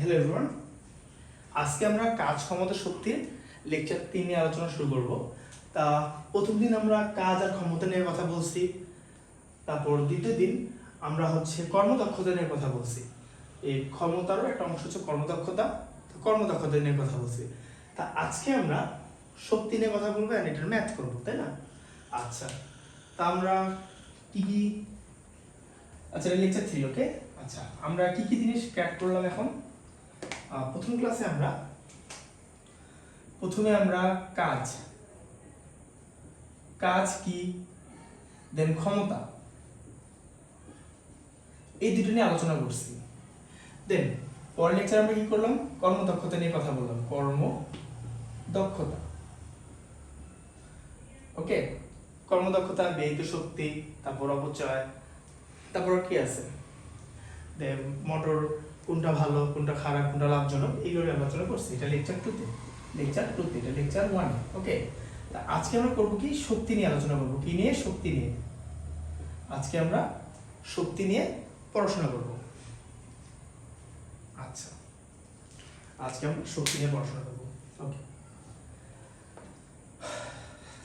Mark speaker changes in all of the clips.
Speaker 1: Hello everyone, আজকে আমরা কাজ ক্ষমতা শক্তির লেকচার 3 নিয়ে আলোচনা শুরু করব। তা প্রথম দিন আমরা কাজ আর ক্ষমতা নিয়ে কথা বলছি, তারপর দ্বিতীয় দিন আমরা কর্মদক্ষতা নিয়ে কথা বলছি। এই ক্ষমতারও একটা অংশ হচ্ছে কর্মদক্ষতা নিয়ে কথা বলছি। তা আজকে আমরা শক্তি নিয়ে কথা বলবো আর এটার ম্যাথ করবো, তাই না? আচ্ছা, তা আমরা কি কি লেকচার 3, ওকে। আচ্ছা, আমরা কি কি জিনিস ক্র্যাক করলাম এখন। প্রথম ক্লাসে প্রথমে আমরা কাজ কি, দেন ক্ষমতা, এই দুটো নিয়ে আলোচনা করছি। দেন পরের লেকচার আমরা কি করলাম, কর্মদক্ষতা নিয়ে কথা বললাম, কর্মদক্ষতা, ওকে। কর্মদক্ষতা, ব্যয়িত শক্তি, তারপর অপচয়, তারপর কি আছে, দেন মোটর কোনটা ভালো, কোনটা খারাপ, কোনটা লাভজনক, এইগুলো আলোচনা করছি। এটা লেকচার 2তে, এটা লেকচার 1, ওকে। তা আজকে আমরা করব কি, শক্তি নিয়ে আলোচনা করব। কি নিয়ে? শক্তি নিয়ে। আজকে আমরা শক্তি নিয়ে পড়াশোনা করব। আচ্ছা, আজকে আমরা শক্তি নিয়ে পড়াশোনা করব, ওকে।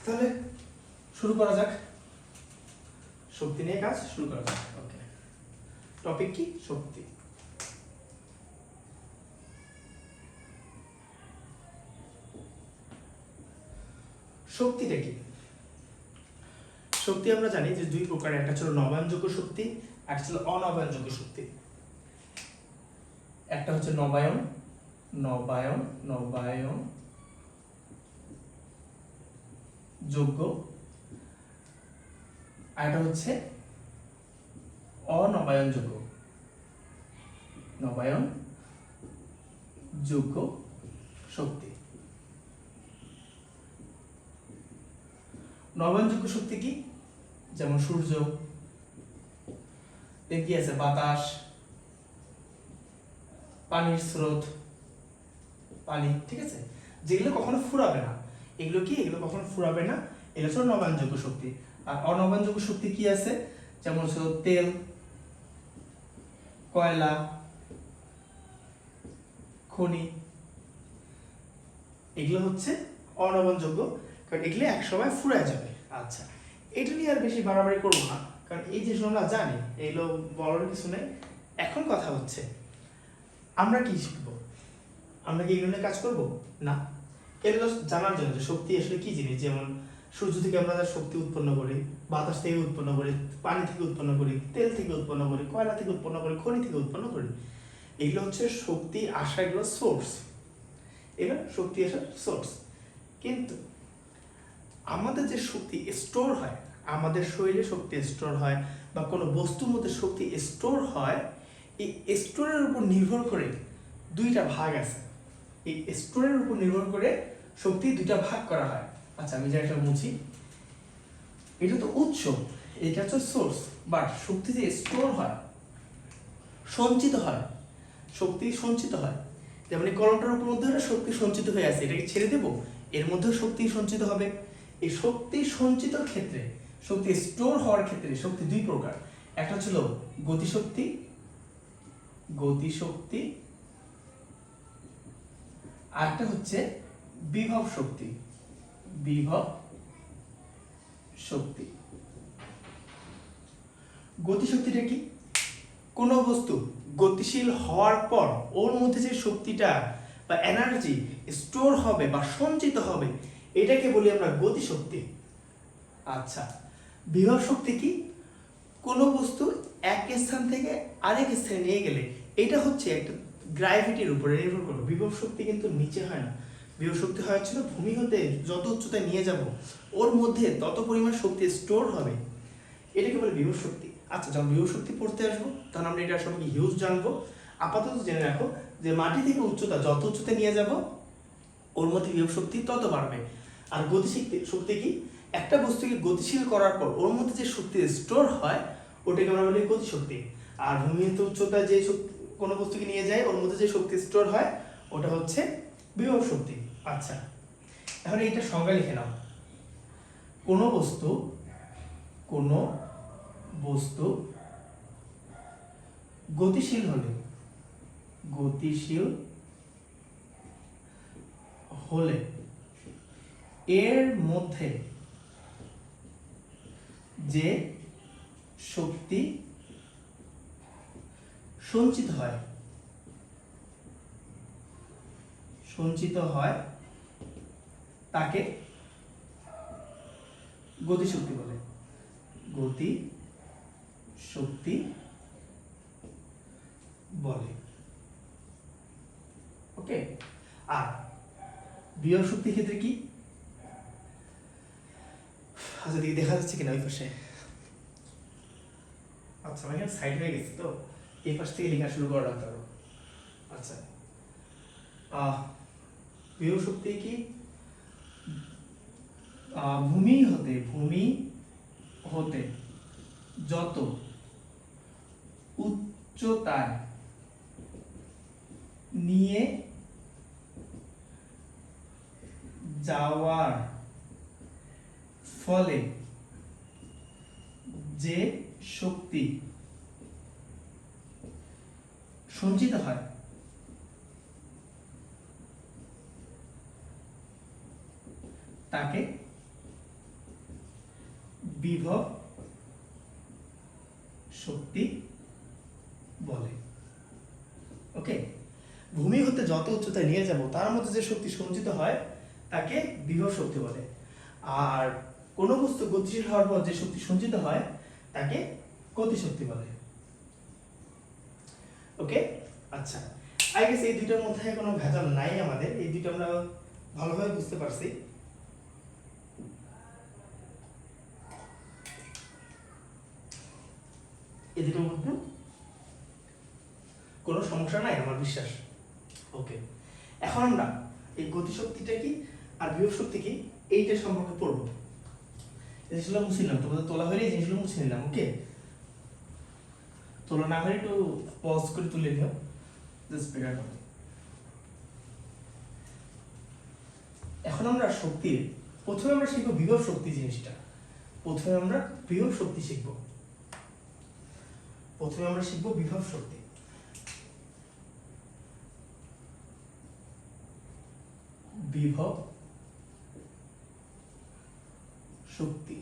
Speaker 1: তাহলে শুরু করা যাক, শক্তি নিয়ে কাজ শুরু করা যাক, ওকে। টপিক কি? শক্তি। শক্তিটা কি? শক্তি আমরা জানি যে দুই প্রকার, একটা ছিল নবায়নযোগ্য শক্তি, একটা ছিল অনবায়নযোগ্য শক্তি। একটা হচ্ছে নবায়ন যোগ্য, আর একটা হচ্ছে অনবায়নযোগ্য শক্তি। নবায়নযোগ্য শক্তি কি? যেমন সূর্য, কি আছে, বাতাস, পানির স্রোত, পানি, ঠিক আছে, যেগুলো কখনো ফুরাবে না। এগুলো কখনো ফুরাবে না, এগুলো হচ্ছে নবায়নযোগ্য শক্তি। আর অনবায়নযোগ্য শক্তি কি আছে? যেমন হচ্ছে তেল, কয়লা, খনি, এগুলো হচ্ছে অনবায়নযোগ্য, কারণ এগুলো একসময় ফুরায় যাবে। আচ্ছা, এটা নিয়ে আর বেশি বাড়াবাড়ি করবো না, কারণ এই যে আমরা জানি, এগুলো বলার কিছু নেই। এখন কথা হচ্ছে আমরা কি শিখবো, আমরা কি এগুলো নিয়ে কাজ করবো না। এগুলো জানার জন্য যে শক্তি আসলে কি জিনিস, যেমন সূর্য থেকে আমরা শক্তি উৎপন্ন করি, বাতাস থেকে উৎপন্ন করি, পানি থেকে উৎপন্ন করি, তেল থেকে উৎপন্ন করি, কয়লা থেকে উৎপন্ন করি, খনি থেকে উৎপন্ন করি। এগুলো হচ্ছে শক্তি আসা, এগুলো সোর্স, এগুলো শক্তি আসার সোর্স। কিন্তু আমাদের যে শক্তি স্টোর হয়, আমাদের শরীরে শক্তি স্টোর হয়, বা কোনো বস্তুর মধ্যে শক্তি স্টোর হয়, এই স্টোরের উপর নির্ভর করে দুইটা ভাগ আছে। এই স্টোরের উপর নির্ভর করে শক্তি দুইটা ভাগ করা হয়। আচ্ছা, আমি যেটা মুছি, এটা তো উৎস, এটা হচ্ছে সোর্স, বাট শক্তি যে স্টোর হয়, সঞ্চিত হয়, শক্তি সঞ্চিত হয়। যেমন এই কলমটার উপর মধ্যে শক্তি সঞ্চিত হয়ে আছে, এটাকে ছেড়ে দেবো, এর মধ্যেও শক্তি সঞ্চিত হবে। এই শক্তি সঞ্চিতর ক্ষেত্রে, শক্তি স্টোর হওয়ার ক্ষেত্রে শক্তি দুই প্রকার। একটা ছিল গতিশক্তি, আর একটা হচ্ছে বিভব শক্তি। গতিশক্তিটা কি? কোন বস্তু গতিশীল হওয়ার পর ওর মধ্যে যে শক্তিটা বা এনার্জি স্টোর হবে বা সঞ্চিত হবে, এটাকে বলি আমরা গতিশক্তি। আচ্ছা, বিভব শক্তি কি? কোন বস্তু এক স্থান থেকে আরেক স্থানে নিয়ে গেলে, এটা হচ্ছে একটা গ্র্যাভিটির উপরে নির্ভর করবে। বিভব শক্তি কিন্তু নিচে হয় না, বিভব শক্তি হচ্ছিল ভূমি হতে যত উচ্চতায় নিয়ে যাব, ওর মধ্যে তত পরিমাণ শক্তি স্টোর হবে, এটাকে বলে বিভব শক্তি। আচ্ছা, যখন বিভব শক্তি পড়তে আসবো, তখন আমরা এটা সম্পর্কে হিউজ জানবো। আপাতত জেনে রাখো যে মাটি থেকে উচ্চতা যত উচ্চতায় নিয়ে যাব, ওর মধ্যে বিভব শক্তি তত বাড়বে। আর শক্তি কি? একটা বস্তুকে গতিশীল করার পর ওর মধ্যে যে শক্তি স্টোর হয়, ওটাকে আমরা বলি গতিশক্তি। আর ভূমিতে উচ্চতায় যে কোনো বস্তুকে নিয়ে যায়, ওর মধ্যে যে শক্তি স্টোর হয়, ওটা হচ্ছে বিভব শক্তি। আচ্ছা, এখন এইটা সংজ্ঞা লিখে নাও। কোনো বস্তু গতিশীল হলে গতিশীল হলে এর মধ্যে যে শক্তি সঞ্চিত হয় তাকে গতিশক্তি বলে। গতি শক্তি বলে। ওকে, আর বিভব শক্তির ক্ষেত্রে কি? আচ্ছা দিকে দেখা যাচ্ছে কিনা ওই পাশে? আচ্ছা আমি এখানে সাইড হয়ে গেছি তো এই পাশ থেকে লেখা শুরু করা লাগতে পারো। আচ্ছা বিভব শক্তি কি? ভূমি হতে যত উচ্চতায় নিয়ে যাওয়ার ফলে যে শক্তি সঞ্চিত হয় তাকে বিভব শক্তি বলে। ওকে, ভূমি হতে যত উচ্চতায় নিয়ে যাব তার মধ্যে যে শক্তি সঞ্চিত হয় তাকে বিভব শক্তি বলে। আর কোন বস্তু গতিশীল হওয়ার পর যে শক্তি সঞ্চিত হয় তাকে গতিশক্তি বলে। ওকে, আচ্ছা আই গেস এই দুইটার মধ্যে কোনো ভেজাল নাই আমাদের, এই দুইটা আমরা ভালোভাবে বুঝতে পারছি। এই দুটোর মধ্যে কোনো সমস্যা নাই আমার বিশ্বাস। ওকে, এখন আমরা এই গতিশক্তিটা কি আর বিভব শক্তি কি এইটা সম্পর্কে পড়বো। জিনিসগুলো মুছে নিলাম, তোমাদের তোলা হলে এই জিনিসগুলো মুছে নিলাম। ওকে, তোলা না হলে একটু পজ করে তুলে নিও, জাস্ট বেটার হবে। এখন আমরা শক্তির প্রথমে আমরা শিখবো বিভব শক্তি জিনিসটা। প্রথমে আমরা বিভব শক্তি শিখবো। বিভব শক্তি। বিভব শক্তি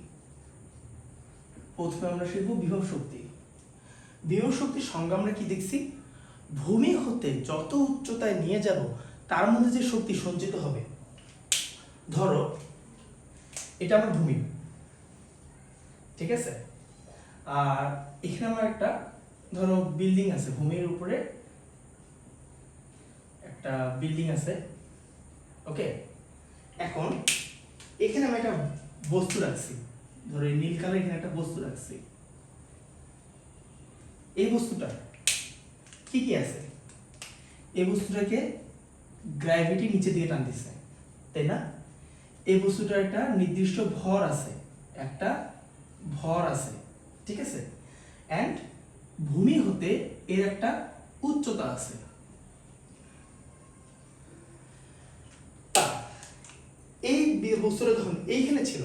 Speaker 1: প্রথমে আমরা শিখবো বিভব শক্তি। বিভব শক্তির সংজ্ঞা আমরা কি দেখছি? ভূমি হতে যত উচ্চতায় নিয়ে যাব তার মধ্যে যে শক্তি সঞ্চিত হবে। ধরো এটা আমার ভূমি, ঠিক আছে, আর এখানে আমার একটা ধরো বিল্ডিং আছে, ভূমির উপরে একটা বিল্ডিং আছে। ওকে, এখন এখানে আমি একটা বস্তু রাখছি, ধরো এই নীল কালার এখানে একটা বস্তু রাখছি। এই বস্তুটা কি কি আছে? এই বস্তুটাকে গ্র্যাভিটি নিচে দিয়ে টানতেছে, তাই না? এই বস্তুটার একটা নির্দিষ্ট ভর আছে, ঠিক আছে, এন্ড ভূমি হতে এর একটা উচ্চতা আছে। এই বস্তুটা যখন এইখানে ছিল,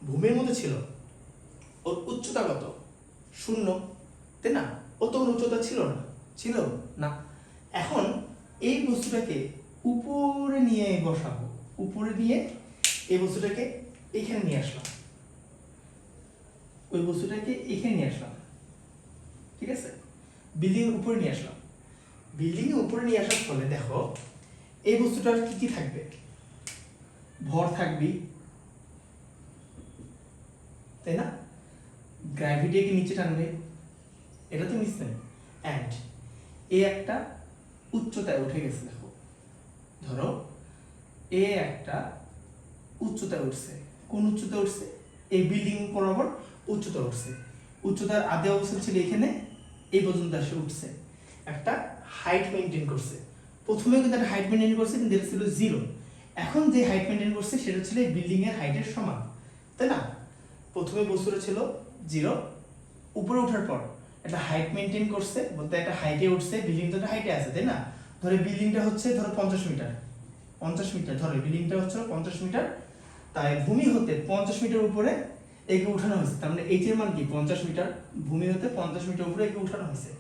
Speaker 1: ভূমির মধ্যে ছিল, ওর উচ্চতা কত? 0, তাই না? ও তো উচ্চতা ছিল না। এখন এই বস্তুটাকে উপরে নিয়ে বসাবো, উপরে নিয়ে এই বস্তুটাকে এখানে নিয়ে আসলাম, ওই বস্তুটাকে এখানে নিয়ে আসলাম, ঠিক আছে, বিল্ডিং এর উপরে নিয়ে আসলাম। বিল্ডিং এর উপরে নিয়ে আসার ফলে দেখো এই বস্তুটার কি কি থাকবে? ভর থাকবে, তাই না? গ্র্যাভিটিকে নিচে টানবে, এটা তো নিশ্চয়। এন্ড এ একটা উচ্চতায় উঠে গেছে, দেখো ধরো এ একটা উচ্চতায় উঠছে। কোন উচ্চতায় উঠছে? এই বিল্ডিং বরাবর উচ্চতা উঠছে। উচ্চতার আদি অবস্থান ছিল এখানে, এই পর্যন্ত এসে উঠছে, একটা হাইট মেইনটেইন করছে। প্রথমে কিন্তু একটা হাইট মেইনটেইন করছে, কিন্তু এটা ছিল 0। এখন যে হাইট মেইনটেইন করছে সেটা ছিল এই বিল্ডিং এর হাইটের সমান, তাই না? প্রথমে বস্তুটা ছিল 0, উপরে ওঠার পর একটা হাইট মেইনটেইন করছে, বলতে একটা হাইটে উঠছে, বিল্ডিং তো একটা হাইটে আছে, তাই না? ধরো বিল্ডিংটা হচ্ছে ধরো 50 মিটার, ধরো বিল্ডিংটা হচ্ছে 50 মিটার, তাই ভূমি হতে 50 মিটার উপরে একে উঠানো হয়েছে। তার মানে এইচ এর মান কি? 50 মিটার। ভূমি হতে 50 মিটার উপরে একে উঠানো হয়েছে।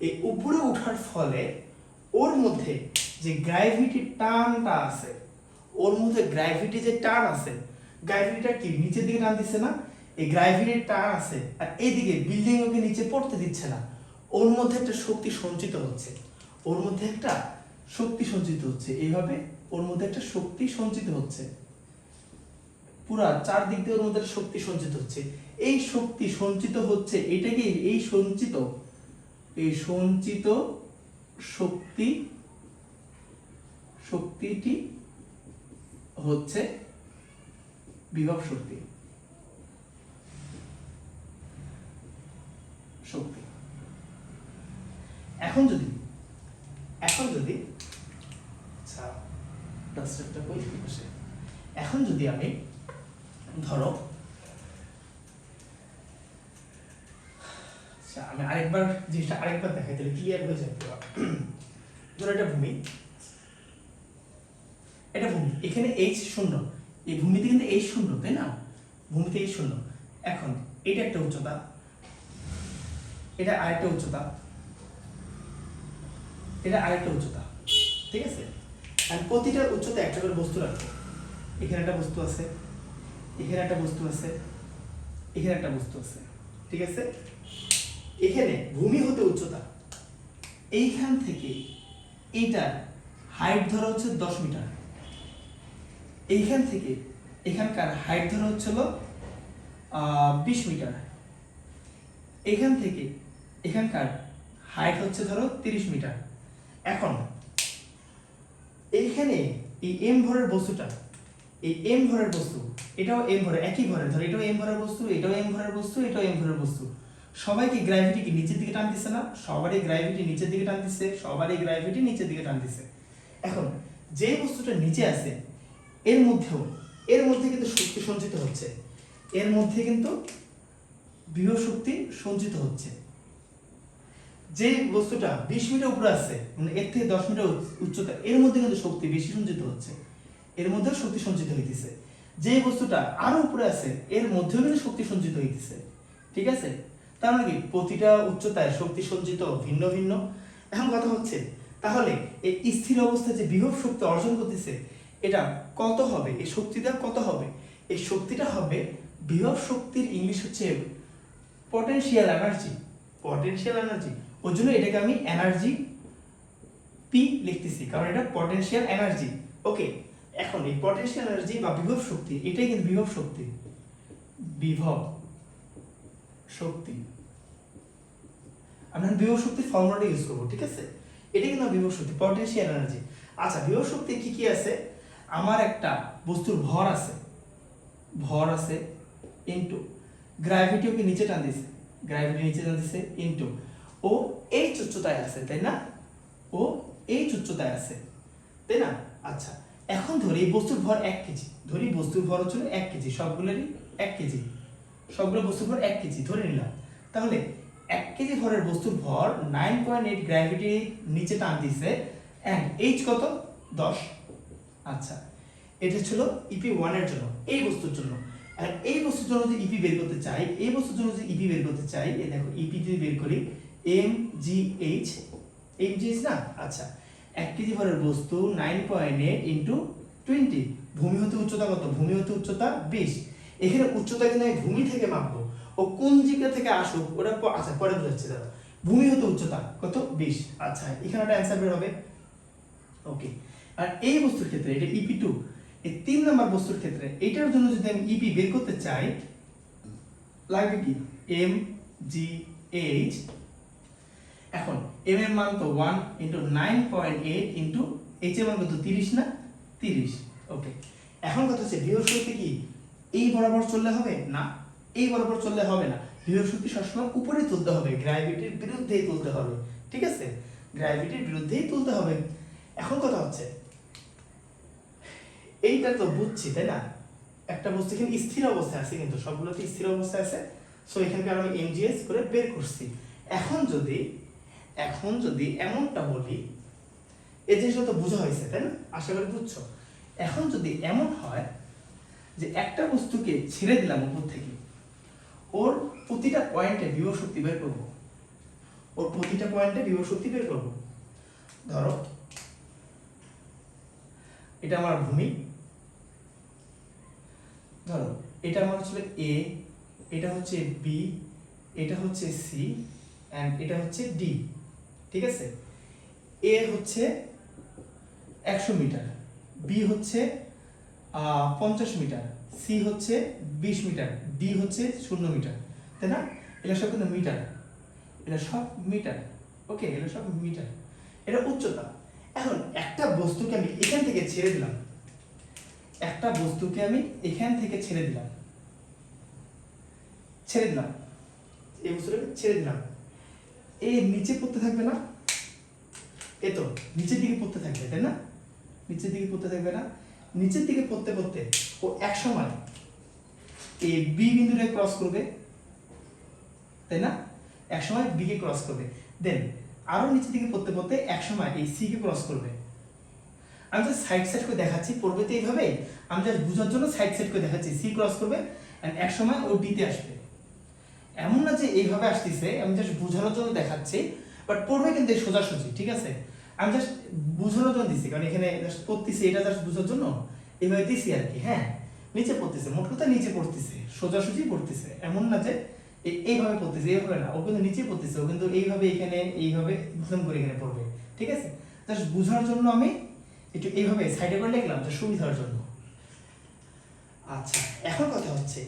Speaker 1: এই উপরে ওঠার ফলে ওর মধ্যে যে গ্র্যাভিটি টানটা আছে, ওর মধ্যে গ্র্যাভিটি যে টান আছে, গ্র্যাভিটিটা কি নিচের দিকে টান দিচ্ছে না, এই গ্র্যাভিটির টান আছে আর এইদিকে বিল্ডিং ওকে নিচে পড়তে দিচ্ছে না, ওর মধ্যে একটা শক্তি সঞ্চিত হচ্ছে, ওর মধ্যে একটা শক্তি সঞ্চিত হচ্ছে, এইভাবে ওর মধ্যে একটা শক্তি সঞ্চিত হচ্ছে, পুরা চারদিক দিয়ে ওর মধ্যে শক্তি সঞ্চিত হচ্ছে। এই শক্তি সঞ্চিত হচ্ছে, এটাকে এই সঞ্চিত শক্তি, শক্তিটি হচ্ছে বিভব শক্তি। এখন যদি আচ্ছা ডাস্টারটা কই বসে, এখন যদি আমি ধরো আচ্ছা আমি আরেকবার জিনিসটা আরেকবার দেখাই তাহলে ক্লিয়ার হয়ে যাবে। ধরো এটা ভূমি, এখানে এইচ শূন্য, এই ভূমিতে কিন্তু এইচ শূন্য, তাই না, ভূমিতে এইচ শূন্য। এখন এটা একটা উচ্চতা, এটা আরেকটা উচ্চতা, এটা আরেকটা উচ্চতা, ঠিক আছে। আর প্রতিটা উচ্চতা একটা করে বস্তু রাখবো, এখানে একটা বস্তু আছে, এখানে একটা বস্তু আছে, এখানে একটা বস্তু আছে, ঠিক আছে। এখানে ভূমি হতে উচ্চতা, এইখান থেকে এইটা হাইট ধরা হচ্ছে 10 মিটার, এইখান থেকে এখানকার হাইট ধরা হচ্ছিল 20 মিটার, এখান থেকে এখানকার হাইট হচ্ছে ধরো 30 মিটার। এখন এইখানে এই এম ভরের বস্তুটা, এই এম ভরের বস্তু, এটাও এম ভরের, একই ভরের, ধরো এটাও এম ভরের বস্তু, এটাও এম ভরের বস্তু, এটাও এম ভরের বস্তু, সবাইকে গ্র্যাভিটি কি নিচের দিকে টানতেছে না, সবারই গ্র্যাভিটি নিচের দিকে টানতেছে, সবারই গ্র্যাভিটি নিচের দিকে টানতেছে। এখন যে বস্তুটা নিচে আছে এর মধ্যে কিন্তু শক্তি সঞ্চিত হচ্ছে, এর মধ্যে কিন্তু বিভব শক্তি সঞ্চিত হচ্ছে। যে বস্তুটা 20 মিটার উপরে আছে, মানে এর থেকে 10 মিটার উচ্চতা, এর মধ্যে কিন্তু শক্তি বেশি সঞ্চিত হচ্ছে, এর মধ্যে শক্তি সঞ্চিত হইতেছে। যে বস্তুটা আরো উপরে আছে এর মধ্যেও কিন্তু শক্তি সঞ্চিত হইতেছে, ঠিক আছে। তার মানে কি প্রতিটা উচ্চতায় শক্তি সঞ্চিত ভিন্ন ভিন্ন। এখন কথা হচ্ছে তাহলে এই স্থির অবস্থায় যে বিভব শক্তি অর্জন করতেছে এটা কত হবে, এই শক্তিটা কত হবে, এই শক্তিটা হবে বিভব শক্তির ইংলিশ হচ্ছে পটেনশিয়াল এনার্জি, পটেনশিয়াল এনার্জি। ওই জন্য এটাকে আমি এনার্জি পি লিখতেছি, কারণ এটা পটেনশিয়াল এনার্জি। ওকে, এখন এই পটেনশিয়াল এনার্জি বা বিভব শক্তি, এটাই কিন্তু বিভব শক্তি, বিভব শক্তি। আমরা বিভব শক্তির ফর্মুলাটা ইউজ করব, ঠিক আছে। এটা কিন্তু বিভব শক্তি, পটেনশিয়াল এনার্জি। আচ্ছা, বিভব শক্তি কি কি আছে, আমার একটা বস্তুর ভর আছে ইনটু গ্র্যাভিটি ওকে নিচে টান দিছে, গ্র্যাভিটি নিচে টান দিছে ইনটু ও এই উচ্চতায় আছে, তাই না, ও এই উচ্চতায় আছে, তাই না। আচ্ছা, এখন ধরি এই বস্তুর ভর 1 কেজি, ধরি বস্তুর ভর হচ্ছে 1 কেজি, সবগুলোরই 1 কেজি, সবগুলো বস্তুর ভর 1 কেজি ধরে নিলাম। তাহলে 1 কেজি ভরের বস্তুর ভর 9.8 গ্র্যাভিটি নিচে টান দিছে, এন্ড এইচ কত 10। আচ্ছা, এটা ছিল ইপি 1 এর জন্য, এই বস্তুর জন্য। আর এই বস্তুর জন্য যদি ইপি বের করতে চাই, এই বস্তুর জন্য যদি ইপি বের করতে চাই, এই দেখো ইপি যদি বের করি mgh, mgh না। আচ্ছা, 1 কেজি ভরের বস্তু 9.8 ইনটু 20, ভূমি হতে উচ্চতা কত, ভূমি হতে উচ্চতা 20। এখানে উচ্চতা কিন্তু আমি ভূমি থেকে মাপবো, ও কোন জায়গা থেকে আসুক ওটা আচ্ছা পরে বুঝাচ্ছি দাদা। ভূমি হতে উচ্চতা কত 20। আচ্ছা, এখানে একটা অ্যানসার বের হবে। ওকে, আর এই বস্তুর ক্ষেত্রে এটা EP2, এই 3 নাম্বার বস্তুর ক্ষেত্রে এটার জন্য যদি আমি EP বের করতে চাই লাগবে কি mgh। এখন m এর মান তো 1 ইনটু 9.8 ইনটু h এর মান কত 30 না, 30। ওকে, এখন কথা হচ্ছে বিভব শক্তি কি এই বরাবর চললে হবে না, এই বরাবর চললে হবে না, বিভব শক্তি সবসময় উপরে তুলতে হবে, গ্র্যাভিটির বিরুদ্ধেই তুলতে হবে, ঠিক আছে, গ্র্যাভিটির বিরুদ্ধেই তুলতে হবে। এখন কথা হচ্ছে এইটা তো বুঝছি, তাই না, একটা বস্তু এখানে স্থির অবস্থায় আছে, কিন্তু সবগুলোতে স্থির অবস্থায় আছে, সো এখানকার আমি mgh করে বের করছি। এখন যদি এমনটা বলি, এই জিনিসটা তো বোঝা হয়েছে, তাই না, আশা করি বুঝছো। এখন যদি এমন হয় যে একটা বস্তুকে ছেড়ে দিলাম উপর থেকে, ওর প্রতিটা পয়েন্টে বিভব শক্তি বের করব, ওর প্রতিটা পয়েন্টে বিভব শক্তি বের করব। ধরো এটা আমার ভূমি, ধরো এটা আমার হচ্ছে এ, এটা হচ্ছে বি, এটা হচ্ছে সি এন্ড এটা হচ্ছে ডি। ঠিক আছে, এ হচ্ছে 100 মিটার, বি হচ্ছে 50 মিটার, সি হচ্ছে 20 মিটার, ডি হচ্ছে 0 মিটার, তাই না? এটা সব কিন্তু মিটার, এটা সব মিটার। ওকে, এটা সব মিটার, এটা উচ্চতা। এখন একটা বস্তুকে আমি এখান থেকে ছেড়ে দিলাম, একটা বস্তুকে আমি এখান থেকে ছেড়ে দিলাম, এই বস্তুটাকে ছেড়ে দিলাম, এই নিচে পড়তে থাকবে না? এ তো নিচের দিকে পড়তে থাকবে, তাই না? নিচের দিকে পড়তে থাকবে না? নিচের দিকে পড়তে পড়তে ও এক সময় এই বি বিন্দুটা ক্রস করবে, তাই না? এক সময় বি কে ক্রস করবে, দেন আরো নিচের দিকে পড়তে পড়তে এক সময় এই সি কে ক্রস করবে। আমি জাস্ট সাইড সাইড করে দেখাচ্ছি, পড়বে তো এইভাবে, আমি জাস্ট বোঝার জন্য সাইড সাইড করে দেখাচ্ছি। সি ক্রস করবে এন্ড এক সময় ও ডি তে আসবে। এমন না যে এইভাবে আসতেছে, আমি জাস্ট বোঝানোর জন্য দেখাচ্ছি, বাট পড়বে কিন্তু সোজাসুজি। ঠিক আছে, আমি জাস্ট বোঝানোর জন্য দিচ্ছি, কারণ এখানে জাস্ট পড়তেছি, এটা জাস্ট বোঝার জন্য এইভাবে দিছি আর কি। হ্যাঁ, নিচে পড়তেছে, মোট কথা নিচে পড়তেছে, সোজাসুজি পড়তেছে, এমন না যে এইভাবে পড়তেছে, এইভাবে না, ও কিন্তু নিচে পড়তেছে, ও কিন্তু এইভাবে এখানে এইভাবে একদম করে এখানে পড়বে। ঠিক আছে, জাস্ট বোঝার জন্য আমি একটু এইভাবে সাইডে করে লিখলাম, যে সুবিধার জন্য। আচ্ছা, এখন কথা হচ্ছে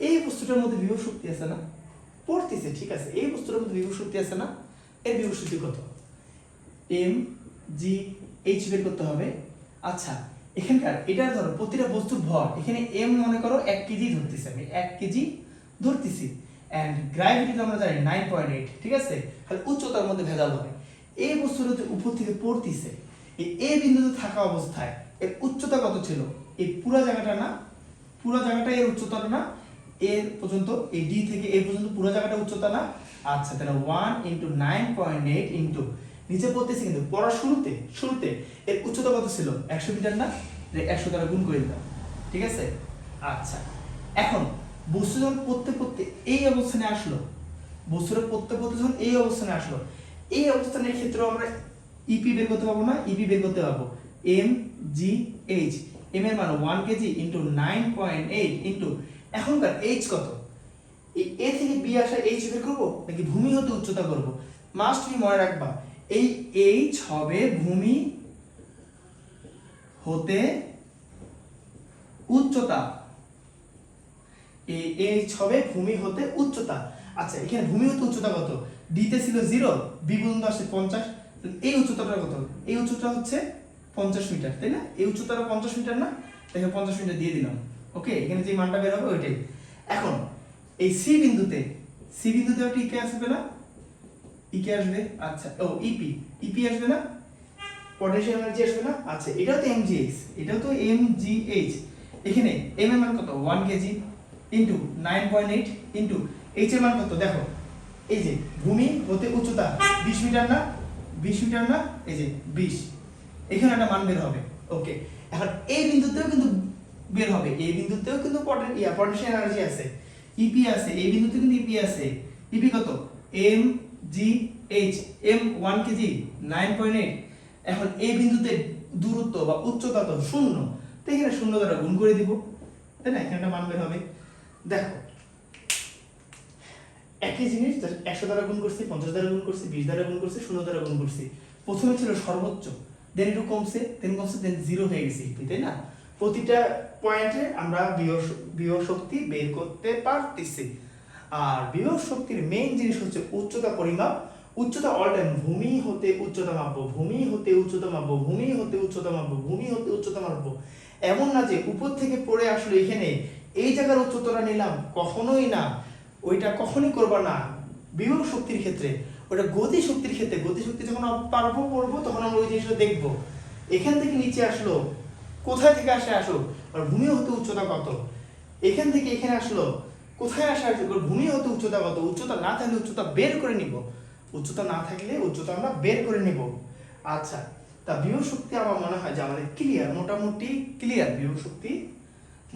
Speaker 1: এই বস্তুটার মধ্যে বিভব শক্তি আছে না? পড়তেছে, ঠিক আছে, এই বস্তুটার মধ্যে বিভব শক্তি আছে না? এর বিভব শক্তি কত? এম জি এইচ বের করতে হবে। আচ্ছা, এখানকার এটা ধরো প্রতিটা বস্তুর ভর, এখানে এম মনে করো 1 কেজি ধরতেছি, আমি 1 কেজি ধরতেছি, এন্ড গ্র্যাভিটি আমরা জানি 9.8। ঠিক আছে, তাহলে উচ্চতার মধ্যে ভেদাল হবে। এই বস্তুটা যে উপর থেকে পড়তেছে, এই এ বিন্দুতে থাকা অবস্থায় এর উচ্চতা কত ছিল? এই পুরো জায়গাটা না, পুরো জায়গাটা এর উচ্চতা না, এর পর্যন্ত এই ডি থেকে এ পর্যন্ত পুরো জায়গাটা উচ্চতা না। আচ্ছা, তাহলে 1 × 9.8 ইন্টু নিচে পড়তেছে, কিন্তু পড়ার শুরুতে এর উচ্চতা কত ছিল? 100 মিটার না? 100 দ্বারা গুণ করে দিলাম। ঠিক আছে, আচ্ছা, এখন বস্তু যখন পড়তে পড়তে এই অবস্থানে আসলো, বস্তুটা পড়তে পড়তে যখন এই অবস্থানে আসলো, এই অবস্থানের ক্ষেত্রে আমরা ইপি বের করতে পারবো না? ইপি বের করতে পারবো। এম জি এইচ, এম এর মান 1 কেজি ইন্টু 9.8 ইন্টু এখনকার এইচ কত? এই এ থেকে বি আসা এইচ বের করবো নাকি ভূমি হতে উচ্চতা করবো? মাস্ট বি মনে রাখবা, এই এইচ হবে ভূমি হতে উচ্চতা, এই এইচ হবে ভূমি হতে উচ্চতা। আচ্ছা, এখানে ভূমি হতে উচ্চতা কত? ডি তে ছিল 0, বি পর্যন্ত আসছে 50, এই উচ্চতাটা কত? এই উচ্চতা হচ্ছে 50 মিটার, তাই না? এই উচ্চতাটা 50 মিটার না? দেখো 50 মিটার দিয়ে দিলাম। ওকে, এখানে যে মানটা বের হবে ওইটাই। এখন এই সি বিন্দুতে একটা ইকে আসবে না? ইকে আসবে। আচ্ছা, ও ইপি আসবে না? পটেনশিয়াল এনার্জি আসবে না? আচ্ছা, এটাও তো এমজিএইচ, এখানে এম এর মান কত? 1 কেজি ইনটু 9.8 ইনটু এইচ এর মান কত? দেখো, এই যে ভূমি হতে উচ্চতা 20 মিটার না? 20 মিটার না? এই যে 20, এখানে একটা মান বের হবে। ওকে, এখন এই বিন্দুতেও কিন্তু বের হবে, এই বিন্দুতেও কিন্তু পটেনশিয়াল এনার্জি আছে, ইপি আছে, এই বিন্দুতে কিন্তু ইপি আছে। ইপি কত? M G H, M 1 kg 9.8। এখন এই বিন্দুতে দূরত্ব বা উচ্চতা তো 0, তো এখানে 0 দ্বারা গুণ করে দিব, তাই না? এখানে একটা মান বের হবে। দেখো, একই জিনিস 100 দ্বারা গুণ করছি, 50 দ্বারা গুণ করছি, 20 দ্বারা গুণ করছি, 0 দ্বারা গুণ করছি। প্রথমে ছিল সর্বোচ্চ, দেন একটু কমছে, দেন 0 হয়ে গেছে, তাই না? প্রতিটা পয়েন্টে আমরা বিভব শক্তি বের করতে পারতেছি। আর বিভব শক্তির মেইন জিনিস হচ্ছে উচ্চতা পরিমাপ। উচ্চতা অল টাইম ভূমি হতে উচ্চতা মাপবো, ভূমি হতে উচ্চতা মাপবো, ভূমি হতে উচ্চতা মাপবো, ভূমি হতে উচ্চতা মাপবো। এমন না যে উপর থেকে পড়ে আসলো এখানে এই জায়গার উচ্চতাটা নিলাম, কখনোই না, ওইটা কখনোই করবা না বিভব শক্তির ক্ষেত্রে। ওটা গতি শক্তির ক্ষেত্রে, গতি শক্তি যখন পড়বো তখন আমরা ওই জিনিসটা দেখবো। এখান থেকে নিচে আসলো, কোথায় থেকে আসো, আর ভূমি হতে উচ্চতা কত? এখান থেকে এখানে আসলো, কোথায় আসে? ভূমি হতে উচ্চতা কত? উচ্চতা না থাকলে উচ্চতা বের করে নিব, উচ্চতা না থাকলে উচ্চতা আমরা বের করে নিব। আচ্ছা, তা বিভব শক্তি আমার মনে হয় যে আমাদের ক্লিয়ার, মোটামুটি ক্লিয়ার, বিভব শক্তি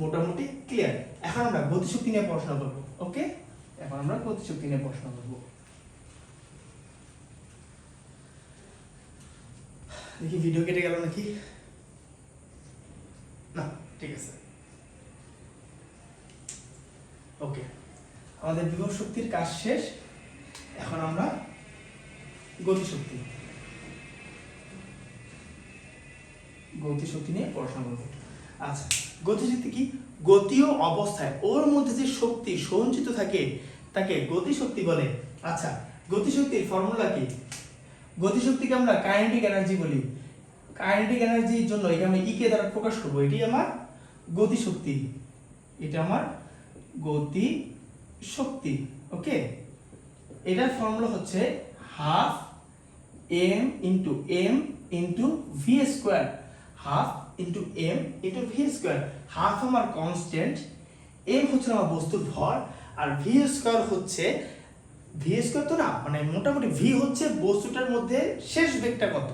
Speaker 1: মোটামুটি ক্লিয়ার। এখন আমরা গতিশক্তি নিয়ে পড়াশোনা করবো। ওকে, এখন আমরা গতিশক্তি নিয়ে পড়াশোনা করবো। দেখি ভিডিও কেটে গেল নাকি, না ঠিক আছে। ওকে, আমাদের বিভব শক্তির কাজ শেষ। এখন আমরা গতিশক্তি নিয়ে পড়াশোনা করব। আচ্ছা, গতিশক্তি কি? গতীয় অবস্থায় ওর মধ্যে যে শক্তি সঞ্চিত থাকে তাকে গতিশক্তি বলে। আচ্ছা, গতিশক্তির ফর্মুলা কি? গতিশক্তিকে আমরা কাইনেটিক এনার্জি বলি। কাইনেটিক এনার্জির জন্য এটা আমি ই কে দ্বারা প্রকাশ করব। এটি আমার গতিশক্তি, এটা আমার গতিশক্তি। ওকে, এটার ফর্মুলা হচ্ছে half m into M into V square, half into M into V square. Half আমার কনস্ট্যান্ট, এম হচ্ছে আমার বস্তুর ভর, আর ভি স্কোয়ার হচ্ছে, ভি স্কোয়ার তো না, মানে মোটামুটি ভি হচ্ছে বস্তুটার মধ্যে শেষ বেগটা কত,